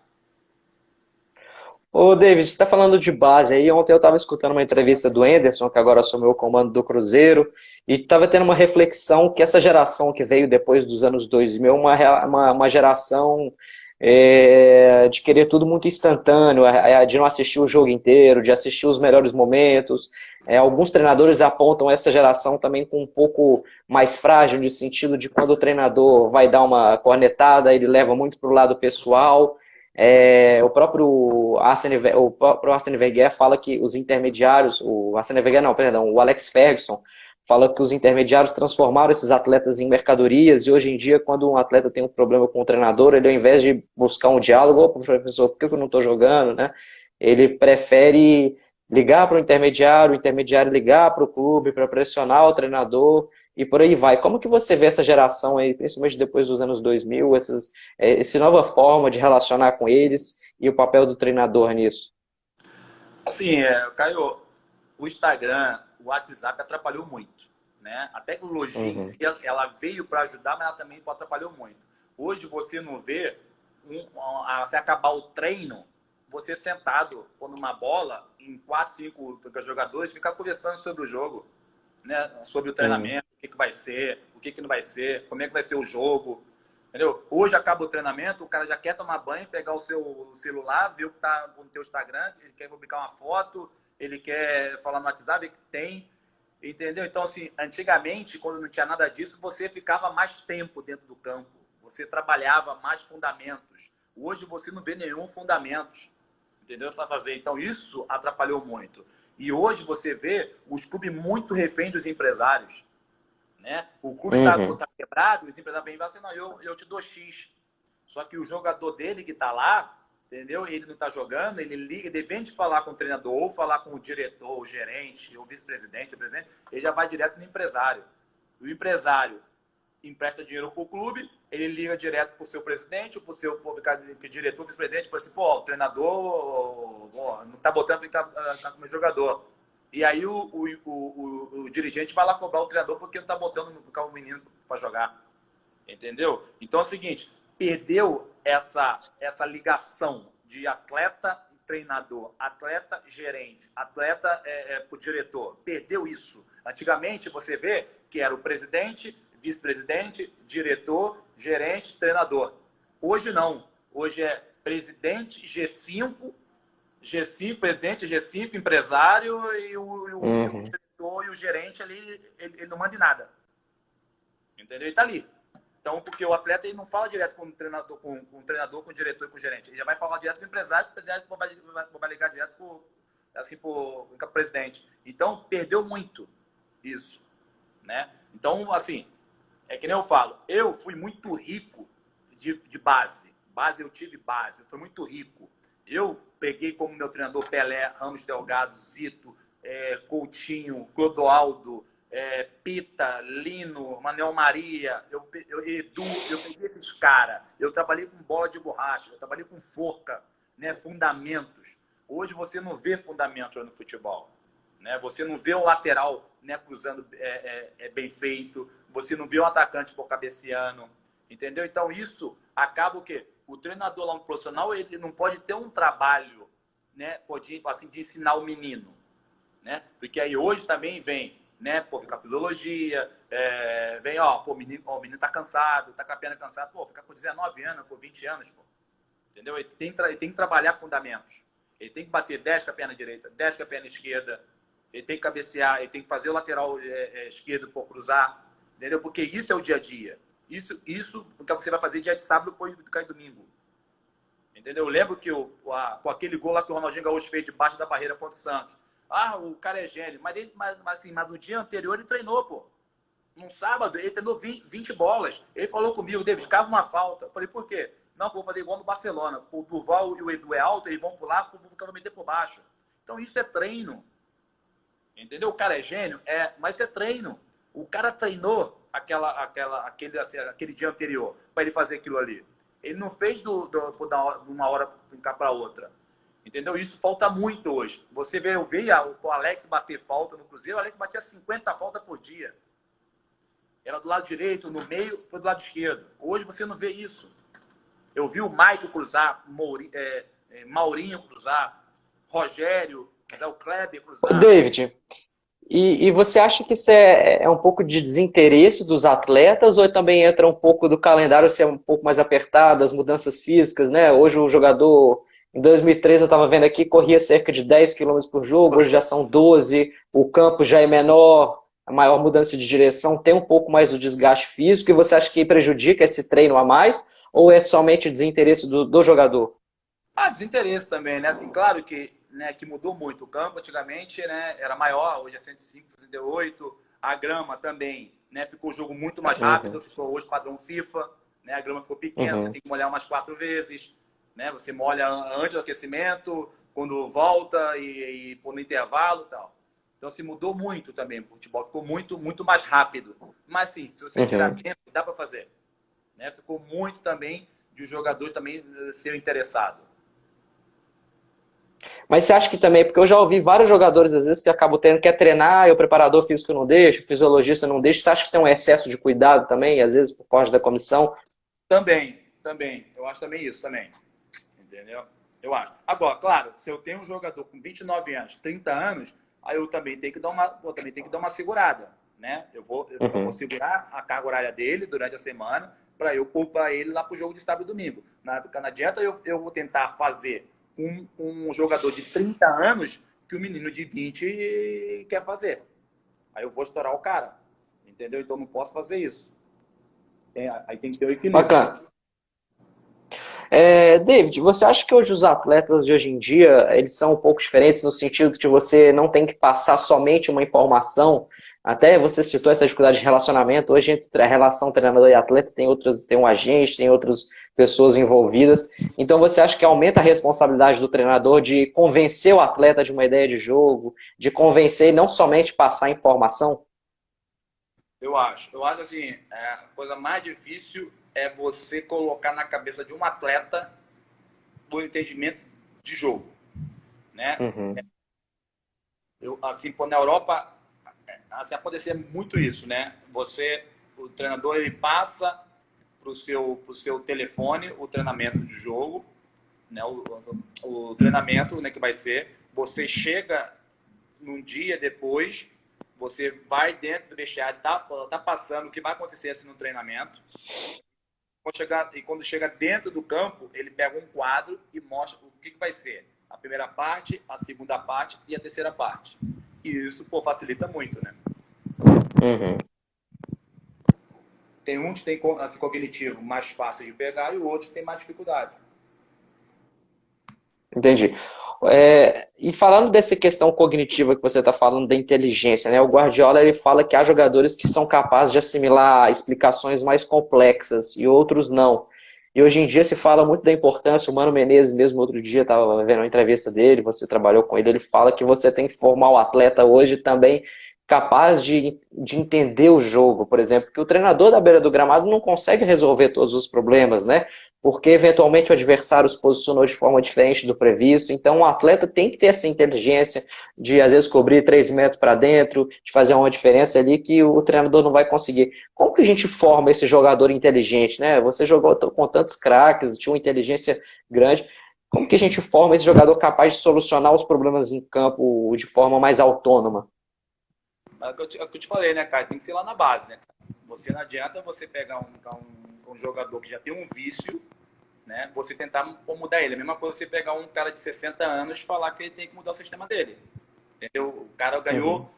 Ô, David, você está falando de base aí. Ontem eu estava escutando uma entrevista do Anderson, que agora assumiu o comando do Cruzeiro, e estava tendo uma reflexão que essa geração que veio depois dos anos 2000 é uma geração de querer tudo muito instantâneo, de não assistir o jogo inteiro, de assistir os melhores momentos. Alguns treinadores apontam essa geração também com um pouco mais frágil, no sentido de quando o treinador vai dar uma cornetada, ele leva muito para o lado pessoal. O próprio Arsene Wenger fala que os intermediários, o Alex Ferguson fala que os intermediários transformaram esses atletas em mercadorias e hoje em dia, quando um atleta tem um problema com o treinador, ele ao invés de buscar um diálogo, professor, por que eu não estou jogando, né? Ele prefere ligar para o intermediário ligar para o clube para pressionar o treinador e por aí vai. Como que você vê essa geração aí, principalmente depois dos anos 2000, essa nova forma de relacionar com eles e o papel do treinador nisso? Assim, Caio, o Instagram, o WhatsApp atrapalhou muito, né? A tecnologia em si, ela veio para ajudar, mas ela também atrapalhou muito. Hoje você não vê, você acabar o treino, você sentado pondo uma bola em 4, 5 jogadores, ficar conversando sobre o jogo. né, sobre o treinamento, o que, que vai ser, o que, que não vai ser, como é que vai ser o jogo. Entendeu? Hoje acaba o treinamento, o cara já quer tomar banho, pegar o seu celular, ver o que está no teu Instagram, ele quer publicar uma foto, ele quer falar no WhatsApp, que tem, entendeu? Então, assim, antigamente, quando não tinha nada disso, você ficava mais tempo dentro do campo, você trabalhava mais fundamentos. Hoje você não vê nenhum fundamentos, entendeu? Para fazer. Então, isso atrapalhou muito. E hoje você vê os clubes muito reféns dos empresários. Né? O clube tá quebrado, os empresários vêm assim, não, eu te dou X. Só que o jogador dele que está lá, entendeu? Ele não está jogando, ele liga, depende de falar com o treinador, ou falar com o diretor, o gerente, o vice-presidente, o presidente, ele já vai direto no empresário. O empresário empresta dinheiro para o clube, ele liga direto para o seu presidente, ou para o seu diretor, vice-presidente, fala assim, pô, o treinador não está botando para como jogador. E aí o dirigente vai lá cobrar o treinador porque não está botando o menino para jogar. Entendeu? Então é o seguinte, perdeu essa ligação de atleta e treinador, atleta gerente, atleta pro diretor. Perdeu isso. Antigamente você vê que era o presidente, vice-presidente, diretor, gerente, treinador. Hoje não. Hoje é presidente, G5, presidente, G5, empresário e o diretor e o gerente ali, ele não manda em nada. Entendeu? Ele tá ali. Então, porque o atleta ele não fala direto com o treinador, com o diretor e com o gerente. Ele já vai falar direto com o empresário vai ligar direto pro presidente. Então, perdeu muito isso. Né? Então, assim, é que nem eu falo, eu fui muito rico de base. Eu tive base, eu fui muito rico. Eu peguei como meu treinador Pelé, Ramos Delgado, Zito, Coutinho, Clodoaldo, Pita, Lino, Manuel Maria, Edu, eu peguei esses caras. Eu trabalhei com bola de borracha, eu trabalhei com forca, né, fundamentos. Hoje você não vê fundamentos no futebol. Né? Você não vê um lateral, né, cruzando bem feito, você não vê um atacante por cabeceando. Entendeu? Então isso acaba o quê? O treinador lá no profissional, ele não pode ter um trabalho, né, assim, de ensinar o menino, né? Porque aí hoje também vem, né, pô, com a fisiologia, vem, o menino tá cansado, tá com a perna cansada, pô, fica com 19 anos, com 20 anos, pô. Entendeu? Ele tem que trabalhar fundamentos. Ele tem que bater 10 com a perna direita, 10 com a perna esquerda, ele tem que cabecear, ele tem que fazer o lateral esquerdo por cruzar, entendeu? Porque isso é o dia a dia. Isso que você vai fazer dia de sábado, depois de domingo. Entendeu? Eu lembro que com aquele gol lá que o Ronaldinho Gaúcho fez debaixo da barreira contra o Santos. O cara é gênio. Mas no dia anterior ele treinou, pô. No sábado ele treinou 20 bolas. Ele falou comigo, David, cava uma falta. Eu falei, por quê? Não, vou fazer igual no Barcelona. O Durval e o Edu é alto, eles vão pular, o povo vai meter por baixo. Então isso é treino. Entendeu? O cara é gênio? Mas isso é treino. O cara treinou aquele dia anterior para ele fazer aquilo ali. Ele não fez de uma hora para outra. Entendeu? Isso falta muito hoje. Você vê, eu via o Alex bater falta no Cruzeiro, o Alex batia 50 faltas por dia. Era do lado direito, no meio, foi do lado esquerdo. Hoje você não vê isso. Eu vi o Maicon cruzar, Maurinho cruzar, Rogério, o Kleber cruzar. David, e você acha que isso é um pouco de desinteresse dos atletas ou também entra um pouco do calendário ser um pouco mais apertado, as mudanças físicas, né? Hoje o jogador, em 2003 eu estava vendo aqui, corria cerca de 10 quilômetros por jogo, hoje já são 12, o campo já é menor, a maior mudança de direção, tem um pouco mais do desgaste físico, e você acha que prejudica esse treino a mais ou é somente desinteresse do jogador? Desinteresse também, né? Assim, claro que mudou muito. O campo antigamente, né, era maior, hoje é 105, 108. A grama também, né, ficou o jogo muito mais rápido, ficou hoje padrão FIFA, né, a grama ficou pequena, você tem que molhar umas 4 vezes, né, você molha antes do aquecimento, quando volta e no intervalo e tal. Então, se mudou muito também o futebol, ficou muito, muito mais rápido. Mas, sim, se você tirar tempo, dá para fazer. Né? Ficou muito também de os jogadores também serem interessados. Mas você acha que também, porque eu já ouvi vários jogadores às vezes que acabam tendo que treinar e o preparador físico não deixa, o fisiologista não deixa, você acha que tem um excesso de cuidado também, às vezes por parte da comissão? Também. Eu acho também isso, também. Entendeu? Eu acho. Agora, claro, se eu tenho um jogador com 29 anos, 30 anos, aí eu também tenho que dar uma segurada, né? Eu vou segurar a carga horária dele durante a semana para eu poupar ele lá para o jogo de sábado e domingo. Não adianta eu vou tentar fazer um jogador de 30 anos que o menino de 20 quer fazer. Aí eu vou estourar o cara, entendeu? Então não posso fazer isso. Aí tem que ter o equilíbrio. Bacana. David, você acha que hoje os atletas de hoje em dia, eles são um pouco diferentes no sentido de que você não tem que passar somente uma informação? Até você citou essa dificuldade de relacionamento. Hoje, entre a relação treinador e atleta, tem um agente, tem outras pessoas envolvidas. Então, você acha que aumenta a responsabilidade do treinador de convencer o atleta de uma ideia de jogo, de convencer e não somente passar informação? Eu acho assim, a coisa mais difícil é você colocar na cabeça de um atleta o entendimento de jogo, né? Assim, na Europa, assim, acontecia muito isso, né? O treinador, ele passa pro seu telefone o treinamento de jogo, né? O treinamento, né, que vai ser. Você chega num dia depois, você vai dentro do vestiário, tá passando o que vai acontecer assim no treinamento. Quando chega dentro do campo, ele pega um quadro e mostra o que vai ser. A primeira parte, a segunda parte e a terceira parte. E isso, facilita muito, né? Tem uns que tem assim, cognitivo mais fácil de pegar e outros tem mais dificuldade. Entendi. E falando dessa questão cognitiva que você está falando da inteligência, né? O Guardiola ele fala que há jogadores que são capazes de assimilar explicações mais complexas e outros não. E hoje em dia se fala muito da importância, o Mano Menezes mesmo outro dia estava vendo uma entrevista dele, você trabalhou com ele fala que você tem que formar o atleta hoje também capaz de entender o jogo, por exemplo, que o treinador da beira do gramado não consegue resolver todos os problemas, né? Porque eventualmente o adversário se posicionou de forma diferente do previsto. Então o atleta tem que ter essa inteligência de às vezes cobrir 3 metros para dentro, de fazer uma diferença ali que o treinador não vai conseguir. Como que a gente forma esse jogador inteligente, né? Você jogou com tantos craques, tinha uma inteligência grande. Como que a gente forma esse jogador capaz de solucionar os problemas em campo de forma mais autônoma? É o que eu te falei, né, cara? Tem que ser lá na base, né? Você não adianta você pegar um jogador que já tem um vício, né? Você tentar mudar ele. A mesma coisa você pegar um cara de 60 anos e falar que ele tem que mudar o sistema dele. Entendeu? O cara ganhou,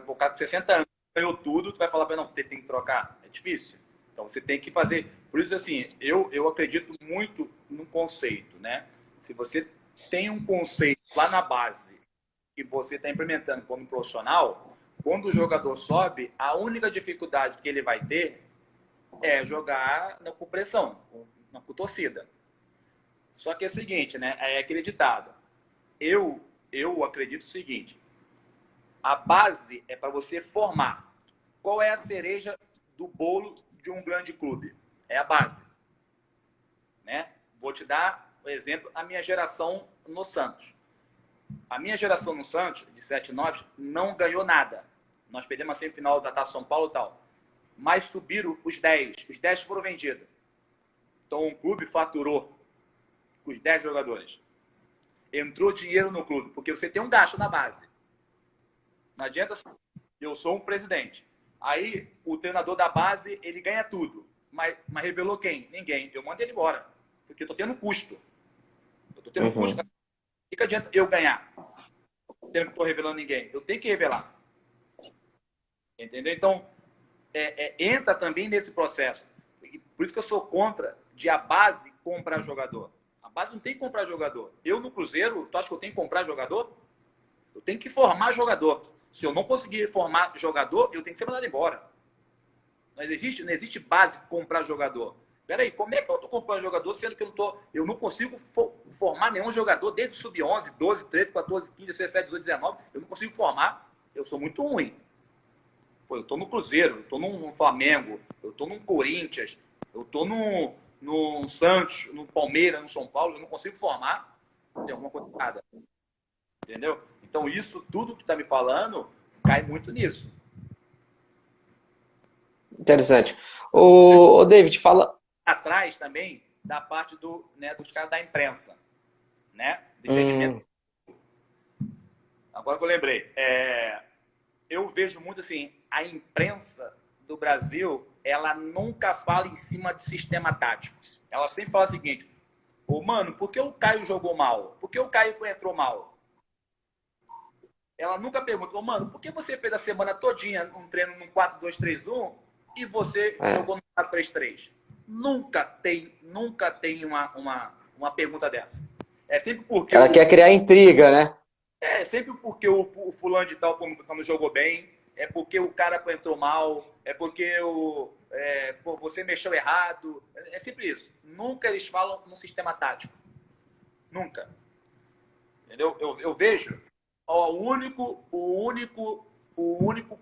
o cara de 60 anos ganhou tudo, tu vai falar para ele, não, você tem que trocar. É difícil. Então você tem que fazer. Por isso, assim, eu acredito muito no conceito, né? Se você tem um conceito lá na base que você está implementando como profissional, quando o jogador sobe, a única dificuldade que ele vai ter é jogar com pressão, com torcida. Só que é o seguinte, né? É aquele ditado. Eu acredito o seguinte. A base é para você formar. Qual é a cereja do bolo de um grande clube? É a base. Né? Vou te dar o exemplo, a minha geração no Santos. A minha geração no Santos, de 7 e 9, não ganhou nada. Nós perdemos a semifinal da Taça São Paulo e tal. Mas subiram os 10. Os 10 foram vendidos. Então o clube faturou os 10 jogadores. Entrou dinheiro no clube, porque você tem um gasto na base. Não adianta, eu sou um presidente. Aí o treinador da base, ele ganha tudo. Mas revelou quem? Ninguém. Eu mando ele embora. Porque eu estou tendo custo. Eu estou tendo custo. O que adianta eu ganhar? Sendo que eu não estou revelando ninguém. Eu tenho que revelar. Entendeu? Então, entra também nesse processo. Por isso que eu sou contra de a base comprar jogador. A base não tem que comprar jogador. Eu, no Cruzeiro, tu acha que eu tenho que comprar jogador? Eu tenho que formar jogador. Se eu não conseguir formar jogador, eu tenho que ser mandado embora. Não existe base comprar jogador. Peraí, como é que eu estou comprando jogador, sendo que eu não consigo formar nenhum jogador desde o sub-11, 12, 13, 14, 15, 17, 18, 19. Eu não consigo formar. Eu sou muito ruim. Pô, eu tô no Cruzeiro, eu tô no Flamengo, eu tô no Corinthians, eu tô no Santos, no Palmeiras, no São Paulo, eu não consigo formar, tem alguma coisa errada. Entendeu? Então isso, tudo que tu tá me falando, cai muito nisso. Interessante. O David, fala... Atrás também da parte dos caras da imprensa, né? Do entendimento. Agora que eu lembrei. Eu vejo muito assim, a imprensa do Brasil, ela nunca fala em cima de sistema tático. Ela sempre fala o seguinte: ô, mano, por que o Caio jogou mal? Por que o Caio entrou mal? Ela nunca pergunta: ô, mano, por que você fez a semana todinha um treino num 4-2-3-1 e você jogou no 4-3-3? Nunca tem uma pergunta dessa. É sempre porque Ela quer criar intriga, né? sempre porque o fulano de tal quando jogou bem, é porque o cara entrou mal, é porque você mexeu errado. É sempre isso. Nunca eles falam no sistema tático. Nunca. Entendeu? Eu vejo o único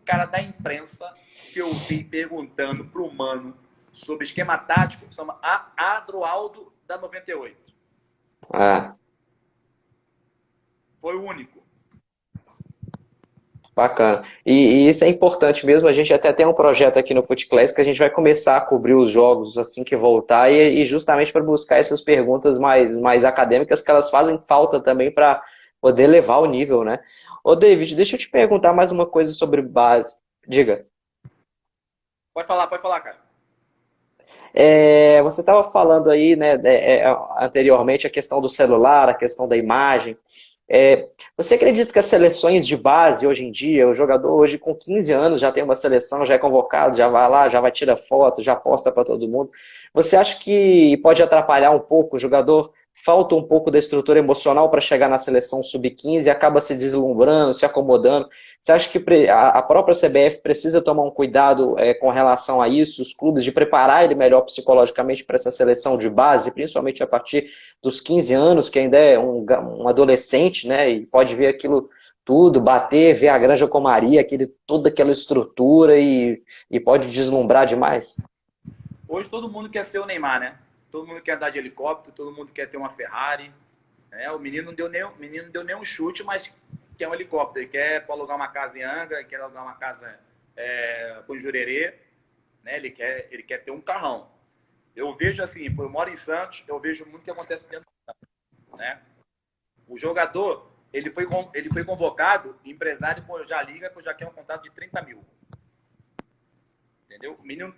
cara da imprensa que eu vi perguntando pro Mano sobre esquema tático chama Adroaldo da 98. Ah, Foi o único. bacana. E isso é importante mesmo. A gente até tem um projeto aqui no FootClass que a gente vai começar a cobrir os jogos assim que voltar e justamente para buscar essas perguntas mais acadêmicas que elas fazem falta também para poder levar o nível, né? Ô, David, deixa eu te perguntar mais uma coisa sobre base. Diga. Pode falar, cara. Você estava falando aí, né, anteriormente, a questão do celular, a questão da imagem. Você acredita que as seleções de base hoje em dia, o jogador hoje com 15 anos já tem uma seleção, já é convocado, já vai lá, já vai tirar foto, já posta para todo mundo. Você acha que pode atrapalhar um pouco o jogador? Falta um pouco da estrutura emocional para chegar na seleção sub-15 e acaba se deslumbrando, se acomodando. Você acha que a própria CBF precisa tomar um cuidado com relação a isso, os clubes, de preparar ele melhor psicologicamente para essa seleção de base, principalmente a partir dos 15 anos, que ainda é um adolescente, né, e pode ver aquilo tudo, bater, ver a Granja Comaria, toda aquela estrutura e pode deslumbrar demais? Hoje todo mundo quer ser o Neymar, né? Todo mundo quer andar de helicóptero, todo mundo quer ter uma Ferrari. Né? O menino não deu nem um chute, mas quer um helicóptero. Ele quer alugar uma casa em Angra, quer alugar uma casa com Jurerê. Né? Ele quer ter um carrão. Eu vejo assim, eu moro em Santos, eu vejo muito o que acontece dentro do Santos. Né? O jogador, ele foi convocado, empresário já liga, que já quer um contrato de 30 mil. Entendeu?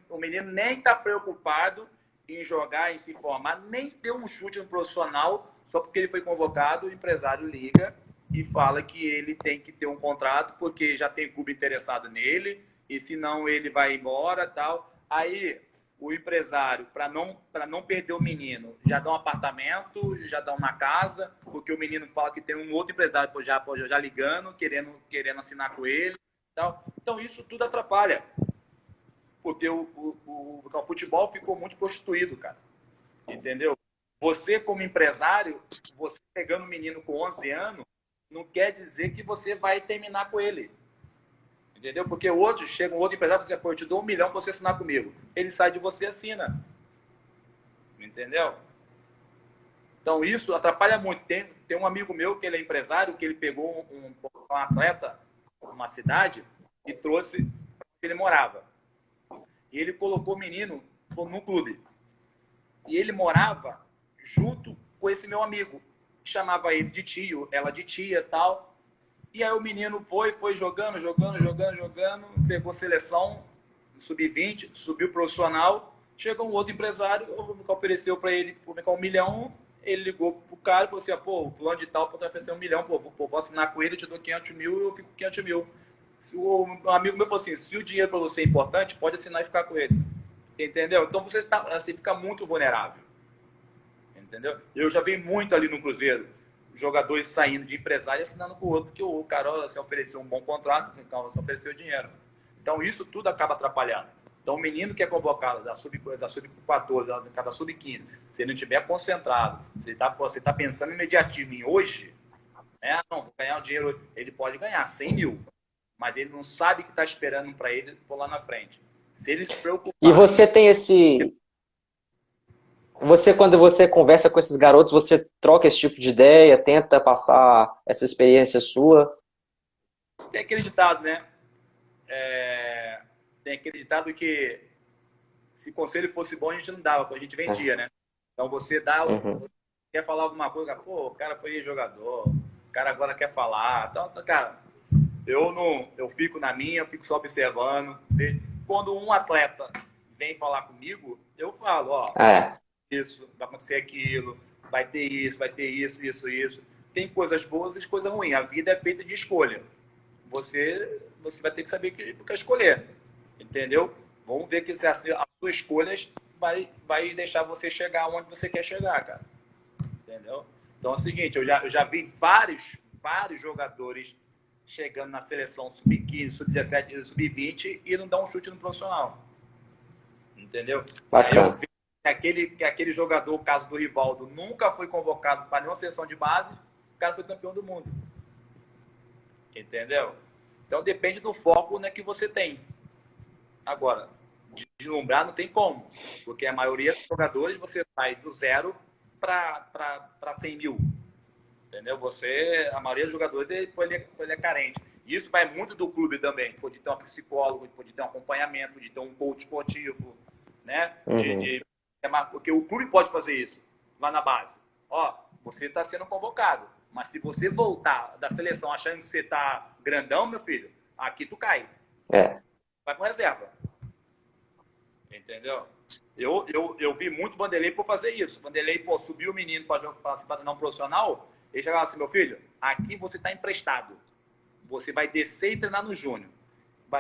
O menino nem está preocupado em jogar, em se formar, nem deu um chute no profissional, só porque ele foi convocado, o empresário liga e fala que ele tem que ter um contrato porque já tem clube interessado nele e senão ele vai embora tal. Aí o empresário, para não perder o menino, já dá um apartamento, já dá uma casa, porque o menino fala que tem um outro empresário já ligando, querendo assinar com ele tal. Então isso tudo atrapalha. Porque o futebol ficou muito prostituído, cara. Entendeu? Você, como empresário, você pegando um menino com 11 anos, não quer dizer que você vai terminar com ele. Entendeu? Porque chega um outro empresário e diz, pô, eu te dou 1 milhão para você assinar comigo. Ele sai de você e assina. Entendeu? Então, isso atrapalha muito. Tem um amigo meu que ele é empresário, que ele pegou um atleta numa cidade e trouxe onde ele morava. E ele colocou o menino no clube. E ele morava junto com esse meu amigo. Chamava ele de tio, ela de tia e tal. E aí o menino foi jogando, pegou seleção, sub-20, subiu profissional. Chegou um outro empresário, ofereceu para ele publicar 1 milhão. Ele ligou pro cara e falou assim, pô, o fulano de tal pode oferecer 1 milhão, pô, vou assinar com ele, eu te dou 500 mil, eu fico com 500 mil. Um amigo meu falou assim, se o dinheiro para você é importante, pode assinar e ficar com ele. Entendeu? Então você fica muito vulnerável. Entendeu? Eu já vi muito ali no Cruzeiro, jogadores saindo de empresário e assinando com o outro, porque o cara se ofereceu um bom contrato, então se ofereceu dinheiro. Então isso tudo acaba atrapalhando. Então o menino que é convocado da sub-14, da sub-15, se ele não estiver concentrado, se você tá pensando em imediatismo em hoje, né? Não, vou ganhar o dinheiro, ele pode ganhar 100 mil. Mas ele não sabe que está esperando para ele por lá na frente. Se ele se preocupar... E você tem esse... quando você conversa com esses garotos, você troca esse tipo de ideia, tenta passar essa experiência sua? Tem aquele ditado, né? Tem aquele ditado que se conselho fosse bom, a gente não dava, a gente vendia, né? Então você dá... Você quer falar alguma coisa, pô, o cara foi jogador, O cara agora quer falar. Então, cara, eu não, eu fico na minha, eu fico só observando. Quando um atleta vem falar comigo, eu falo, ó, É, isso, vai acontecer aquilo, vai ter isso, isso. Tem coisas boas e coisas ruins. A vida é feita de escolha. Você vai ter que saber o que escolher. Entendeu? Vamos ver que se as suas escolhas vai deixar você chegar onde você quer chegar, cara. Entendeu? Então é o seguinte, eu já vi vários jogadores chegando na seleção sub-15, sub-17, sub-20 e não dão um chute no profissional. Entendeu? Aí eu bacana. vi que aquele jogador, o caso do Rivaldo, nunca foi convocado para nenhuma seleção de base, o cara foi campeão do mundo. Entendeu? Então depende do foco, né, que você tem. Agora, deslumbrar não tem como, porque a maioria dos jogadores você sai do zero para 100 mil. Entendeu? A maioria dos jogadores ele é carente. E isso vai muito do clube também. Pode ter um psicólogo, pode ter um acompanhamento, pode ter um coach esportivo, né? Uhum. Porque o clube pode fazer isso lá na base. Ó, você está sendo convocado, mas se você voltar da seleção achando que você está grandão, meu filho, aqui tu cai. É, Vai com reserva. Entendeu? Eu vi muito Vanderlei por fazer isso. Vanderlei, pô, subiu o menino para se treinar um profissional. Ele chegava assim, meu filho, aqui você está emprestado. Você vai descer e treinar no júnior.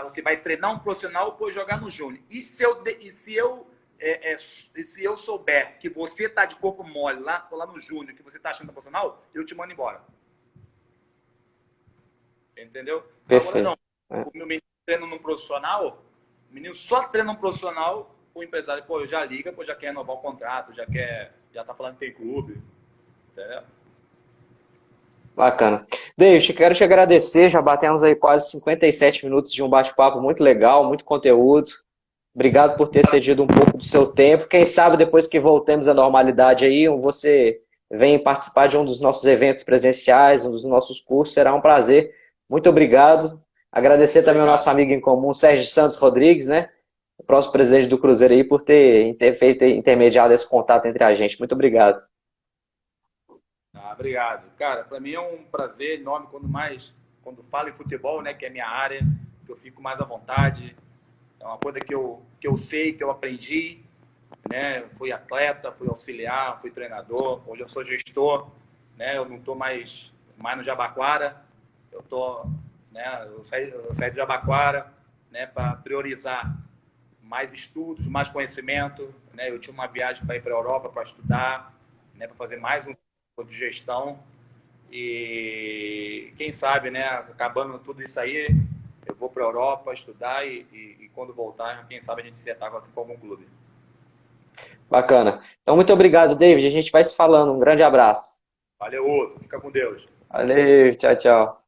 Você vai treinar um profissional, depois jogar no júnior. E se eu souber que você está de corpo mole lá no júnior, que você está achando profissional, eu te mando embora. Entendeu? Agora não. perfeito. É. O meu menino treina num profissional, o menino só treina um profissional, o empresário, pô, já liga, pô, já quer renovar o contrato, já tá falando que tem clube. Entendeu? Bacana. David, quero te agradecer. Já batemos aí quase 57 minutos de um bate-papo muito legal, muito conteúdo. Obrigado por ter cedido um pouco do seu tempo. Quem sabe depois que voltemos à normalidade aí, você vem participar de um dos nossos eventos presenciais, um dos nossos cursos. Será um prazer. Muito obrigado. Agradecer também ao Obrigado. nosso amigo em comum, Sérgio Santos Rodrigues, né? O próximo presidente do Cruzeiro aí, por ter feito intermediado esse contato entre a gente. Muito obrigado. Ah, obrigado. Cara, para mim é um prazer enorme quando falo em futebol, né, que é minha área, que eu fico mais à vontade. É uma coisa que eu sei, que eu aprendi, né? Fui atleta, fui auxiliar, fui treinador. Hoje eu sou gestor, né? Eu não estou mais no Jabaquara. Eu saí do Jabaquara, né, para priorizar mais estudos, mais conhecimento, né? Eu tinha uma viagem para ir para a Europa para estudar, né, para fazer mais um curso de gestão e quem sabe, né, acabando tudo isso aí, eu vou para a Europa estudar e quando voltar, quem sabe a gente se ataca assim, com algum clube. Bacana. Então, muito obrigado, David. A gente vai se falando. Um grande abraço. Valeu, outro. Fica com Deus. Valeu, tchau, tchau.